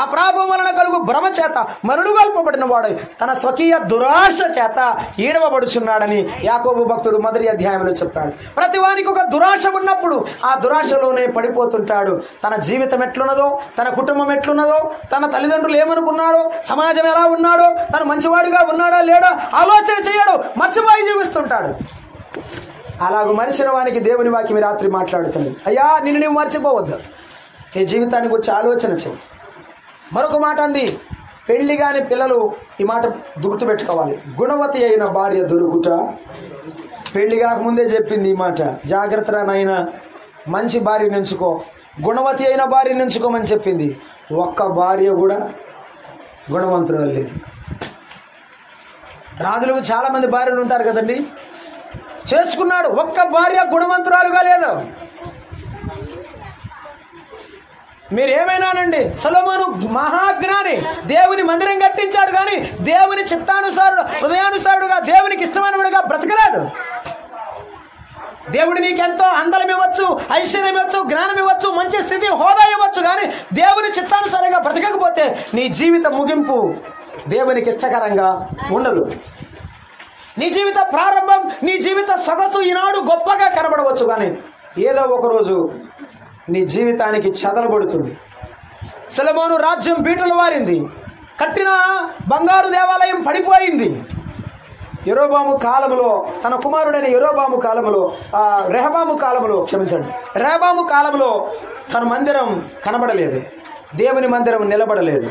ఆ పాపం వలన కలుగు భ్రమ చేత మరుడుగొల్పబడిన వాడు తన స్వకీయ దురాశ చేత ఈడవబడుచున్నాడని యాకోబు భక్తుడు మొదటి అధ్యాయంలో చెప్పాడు. ప్రతి వానికి ఒక దురాశ ఉన్నప్పుడు ఆ దురాశలోనే పడిపోతుంటాడు. తన జీవితం ఎట్లున్నదో, తన కుటుంబం ఎట్లున్నదో, తన తల్లిదండ్రులు ఏమనుకున్నాడో, సమాజం ఎలా ఉన్నాడో, తను మంచివాడిగా ఉన్నాడో లేడో ఆలోచన చేయడు, మర్చిపోయి జీవిస్తుంటాడు. అలాగ మరిచిన వానికి దేవుని వాక్యం రాత్రి మాట్లాడుతుంది. అయ్యా, నిన్ను నీవు మర్చిపోవద్దు, నీ జీవితానికి వచ్చి ఆలోచన చేయి. మరొక మాట అంది, పెళ్లి కాని పిల్లలు ఈ మాట గుర్తుపెట్టుకోవాలి. గుణవతి అయిన భార్య దొరుకుట, పెళ్లి కాకముందే చెప్పింది ఈ మాట. జాగ్రత్త నాయనా, మంచి భార్యను ఎంచుకో, గుణవతి అయిన భార్యను ఎంచుకోమని చెప్పింది. ఒక్క భార్య కూడా గుణవంతుడు లేదు. రాజులకు చాలా మంది భార్యలు ఉంటారు కదండి, చేసుకున్నాడు, ఒక్క భార్య గుణవంతురాలుగా లేదు. మీరేమైనానండి, సొలొమోను మహాజ్ఞాని, దేవుని మందిరం కట్టించాడు, కానీ దేవుని చిత్తానుసారుడు, హృదయానుసారుడుగా, దేవునికి ఇష్టమైనవాడుగా బ్రతకలేదు. దేవుడు నీకెంతో అందలం ఇవ్వచ్చు, ఐశ్వర్యం ఇవ్వచ్చు, జ్ఞానం ఇవ్వచ్చు, మంచి స్థితి హోదా ఇవ్వచ్చు, కానీ దేవుని చిత్తానుసారంగా బ్రతకకపోతే నీ జీవిత ముగింపు దేవునికి ఇష్టకరంగా ఉండదు. నీ జీవిత ప్రారంభం, నీ జీవిత సొగసు ఈనాడు గొప్పగా కనబడవచ్చు, కానీ ఏదో ఒకరోజు నీ జీవితానికి చెదలబడుతుంది. సొలొమోను రాజ్యం బీటలు వారింది, కట్టిన బంగారు దేవాలయం పడిపోయింది. యెరోబాము కాలంలో, తన కుమారుడైన యెరోబాము కాలంలో, రెహబాము కాలంలో తన మందిరం కనబడలేదు, దేవుని మందిరం నిలబడలేదు.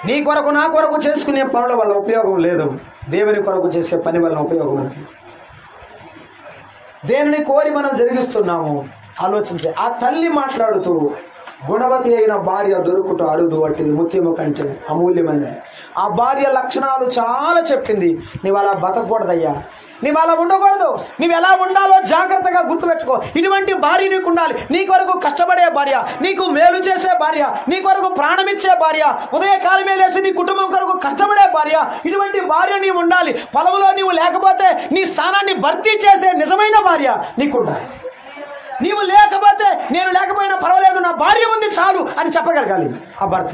నీ కొరకు నా కొరకు చేసుకునే పనుల వల్ల ఉపయోగం లేదు, దేవుని కొరకు చేసే పని వల్ల ఉపయోగం ఉంది. దేనిని కోరి మనం జరిగిస్తున్నాము ఆలోచించే. ఆ తల్లి మాట్లాడుతూ, గుణవతి అయిన భార్య దొరుకుట అరుదు, అట్టిది ముత్యము కంటే అమూల్యమైనది. ఆ భార్య లక్షణాలు చాలా చెప్పింది. నీవు అలా బతకూడదయ్యా, నీవు అలా ఉండకూడదు, నీవు ఎలా ఉండాలో జాగ్రత్తగా గుర్తుపెట్టుకో. ఇటువంటి భార్య నీకు ఉండాలి. నీ కొరకు కష్టపడే భార్య, నీకు మేలు చేసే భార్య, నీ కొరకు ప్రాణమిచ్చే భార్య, ఉదయకాలమే లేసి నీ కుటుంబం కొరకు కష్టపడే భార్య, ఇటువంటి భార్య నీవు ఉండాలి. పొలంలో నీవు లేకపోతే నీ స్థానాన్ని భర్తీ చేసే నిజమైన భార్య నీకు ఉండాలి. నీవు లేకపోతే, నేను లేకపోయినా పర్వాలేదు, నా భార్య ఉంది చాలు అని చెప్పగలగాలి ఆ భర్త.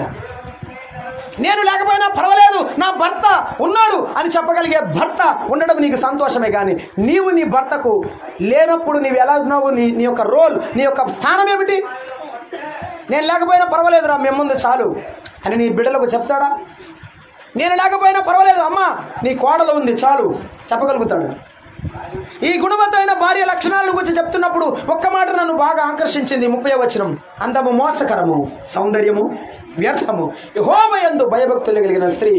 నేను లేకపోయినా పర్వాలేదు, నా భర్త ఉన్నాడు అని చెప్పగలిగే భర్త ఉండడం నీకు సంతోషమే. కానీ నీవు నీ భర్తకు లేనప్పుడు నీవు ఎలా ఉన్నావు, నీ యొక్క రోల్, నీ యొక్క స్థానం ఏమిటి? నేను లేకపోయినా పర్వాలేదురా, మేము ముందు చాలు అని నీ బిడ్డలకు చెప్తాడా? నేను లేకపోయినా పర్వాలేదు అమ్మా, నీ కోడలు ఉంది చాలు చెప్పగలుగుతాడు? ఈ గుణవంతమైన భార్య లక్షణాలను గురించి చెప్తున్నప్పుడు ఒక్క మాట నన్ను బాగా ఆకర్షించింది. 30వ వచనం, అందము మోసకరము, సౌందర్యము వ్యర్థము, యెహోవా యందు భయభక్తులు కలిగిన స్త్రీ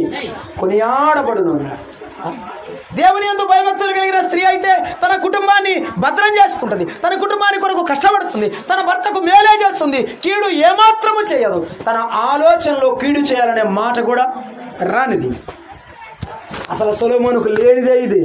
కొనియాడబడును. దేవుని యందు భయభక్తులు కలిగిన స్త్రీ అయితే తన కుటుంబాన్ని భద్రం చేసుకుంటుంది, తన కుటుంబాన్ని కొరకు కష్టపడుతుంది, తన భర్తకు మేలే చేస్తుంది, కీడు ఏమాత్రము చేయదు. తన ఆలోచనలో కీడు చేయాలనే మాట కూడా రానిది. అసలు సొలొమోనుకు లేనిదే ఇది.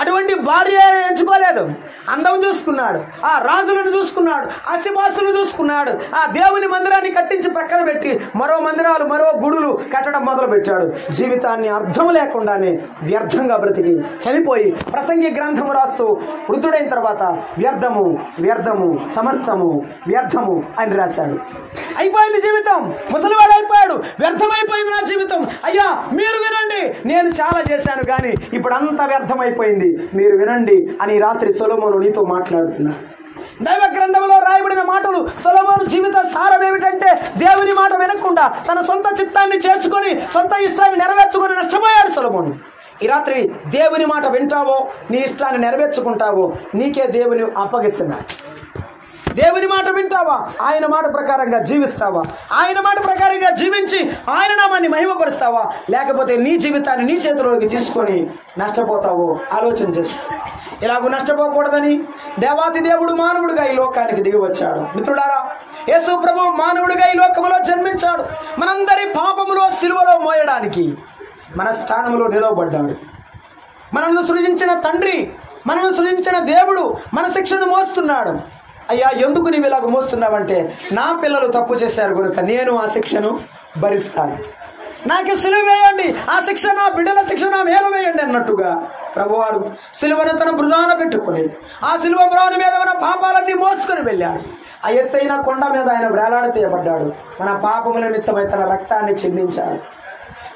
అటువంటి భార్య ఎంచుకోలేదు. అందం చూసుకున్నాడు, ఆ రాజులను చూసుకున్నాడు, ఆస్తిపాస్తులు చూసుకున్నాడు, ఆ దేవుని మందిరాన్ని కట్టించి పక్కన పెట్టి మరో మందిరాలు, మరో గుడులు కట్టడం మొదలు పెట్టాడు. జీవితాన్ని అర్థం లేకుండానే వ్యర్థంగా బ్రతికి చనిపోయి ప్రసంగి గ్రంథము రాస్తూ వృద్ధుడైన తర్వాత వ్యర్థము వ్యర్థము సమస్తము వ్యర్థము అని రాశాడు. అయిపోయింది జీవితం, ముసలివాడు అయిపోయాడు, వ్యర్థమైపోయింది నా జీవితం. అయ్యా మీరు వినండి, నేను చాలా చేశాను కానీ ఇప్పుడు అంతా వ్యర్థమైపోయింది, మీరు వినండి అని రాత్రి సొలొమోను నీతో మాట్లాడుతున్నాడు. దైవ గ్రంథంలో రాయబడిన మాటలు. సొలొమోను జీవిత సారం ఏమిటంటే, దేవుని మాట వినకుండా తన సొంత చిత్తాన్ని చేసుకొని సొంత ఇష్టాన్ని నెరవేర్చుకొని నష్టపోయాడు సొలొమోను. ఈ రాత్రి దేవుని మాట వింటావో, నీ ఇష్టాన్ని నెరవేర్చుకుంటావో నీకే దేవుని అప్పగిస్తున్నాడు. దేవుని మాట వింటావా, ఆయన మాట ప్రకారంగా జీవిస్తావా, ఆయన మాట ప్రకారంగా జీవించి ఆయన నామాన్ని మహిమపరుస్తావా, లేకపోతే నీ జీవితాన్ని నీ చేతిలోకి తీసుకొని నష్టపోతావో ఆలోచన చేసుకో. ఇలాగూ నష్టపోకూడదని దేవాది దేవుడు మానవుడిగా ఈ లోకానికి దిగి వచ్చాడు. మిత్రులారా, యేసు ప్రభువు మానవుడిగా ఈ లోకములో జన్మించాడు. మనందరి పాపములో సిలువలో మోయడానికి మన స్థానంలో నిలవబడ్డాడు. మనల్ని సృజించిన తండ్రి, మనల్ని సృజించిన దేవుడు మన శిక్షను మోస్తున్నాడు. అయ్యా ఎందుకు నీవు ఇలాగ మోస్తున్నావంటే, నా పిల్లలు తప్పు చేశారు కనుక నేను ఆ శిక్షను భరిస్తాను, నాకు సిలువ వేయండి, ఆ శిక్ష నా బిడ్డల శిక్ష నా మేలు వేయండి అన్నట్టుగా ప్రభువారు సిలువను తన భుజాన పెట్టుకుని ఆ సిలువ మ్రాను మీద మన పాపాలన్నీ మోసుకొని వెళ్ళాడు. ఆ ఎత్తైన కొండ మీద ఆయన వేలాడతీయబడ్డాడు. మన పాపముల నిమిత్తమై తన రక్తాన్ని చిందించాడు.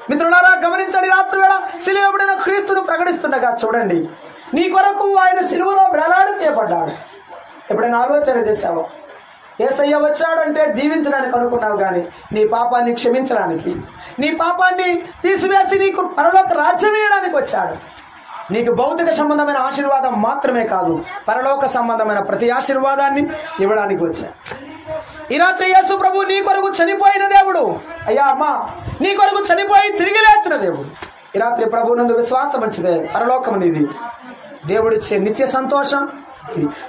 మిత్రులారా గమనించండి, రాత్రి వేళ సిలువబడిన క్రీస్తును ప్రకటిస్తుండగా చూడండి, నీ కొరకు ఆయన సిలువలో వేలాడతీయబడ్డాడు. ఎప్పుడైనా ఆలోచన చేశావా? యేసయ్య వచ్చాడంటే దీవించడానికి అనుకున్నావు, కానీ నీ పాపాన్ని క్షమించడానికి, నీ పాపాన్ని తీసివేసి నీకు పరలోక రాజ్యం ఇవ్వడానికి వచ్చాడు. నీకు భౌతిక సంబంధమైన ఆశీర్వాదం మాత్రమే కాదు, పరలోక సంబంధమైన ప్రతి ఆశీర్వాదాన్ని ఇవ్వడానికి వచ్చాడు. ఈ రాత్రి యేసు ప్రభు నీ కొరకు చనిపోయిన దేవుడు. అయ్యా అమ్మా, నీ కొరకు చనిపోయి తిరిగి లేచిన దేవుడు. ఈ రాత్రి ప్రభు నందు విశ్వాసం మంచిదే, పరలోకం నీది. దేవుడిచ్చే నిత్య సంతోషం.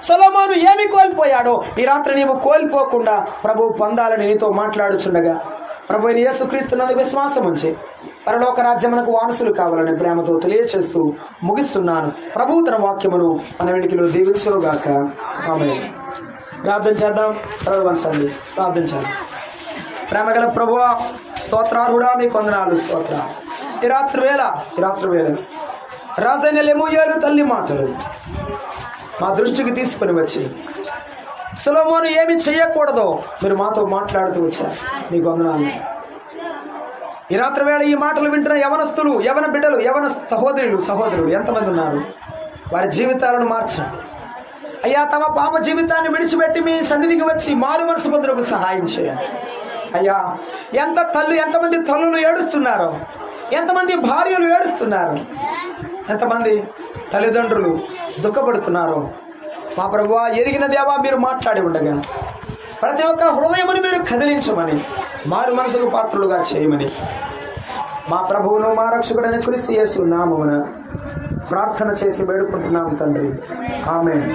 సొలొమోను ఏమి కోల్పోయాడో ఈ రాత్రి నీవు కోల్పోకుండా ప్రభు పొందాలని నీతో మాట్లాడుచుండగా, ప్రభు అయిన యేసుక్రీస్తు నందు విశ్వాసం ఉంచి పరలోక రాజ్యమునకు వారసులు కావాలని ప్రేమతో తెలియచేస్తూ ముగిస్తున్నాను. ప్రభు తన వాక్యమును మన వెనుకలో దీవించునుగాక. ఆమేన్. ప్రార్థన చేద్దాం. ప్రవహించండి, ప్రార్థించండి. ప్రేమగల ప్రభువా, స్తోత్రార్హుడా, మీకు వందనాలు, స్తోత్రాలు. ఈ రాత్రి వేళ రాజైన లెమూయేలు తల్లి మాటలు మా దృష్టికి తీసుకుని వచ్చి సొలొమోను ఏమి చెయ్యకూడదో మీరు మాతో మాట్లాడుతూ వచ్చారు. మీకు వందనాలు. ఈ రాత్రి వేళ ఈ మాటలు వింటున్న యవనస్తులు, యవన బిడ్డలు, యవన సహోదరులు ఎంతమంది ఉన్నారు? వారి జీవితాలను మార్చండి అయ్యా. తమ పాప జీవితాన్ని విడిచిపెట్టి మీ సన్నిధికి వచ్చి మారు మనసు పొందుటకు సహాయం చేయండి అయ్యా. ఎంతమంది తల్లులు ఏడుస్తున్నారో, ఎంతమంది భార్యలు ఏడుస్తున్నారు, ఎంతమంది తల్లిదండ్రులు దుఃఖపడుతున్నారు. మా ప్రభువా, ఎరిగిన దేవా, మీరు మాట్లాడి ఉండగా ప్రతి ఒక్క హృదయమును మీరు కదిలించమని, మారు మనసుకు పాత్రులుగా చేయమని మా ప్రభువును మా రక్షకుడైన క్రీస్తు యేసు నామమున ప్రార్థన చేసి వేడుకుంటున్నాము తండ్రి. ఆమేన్.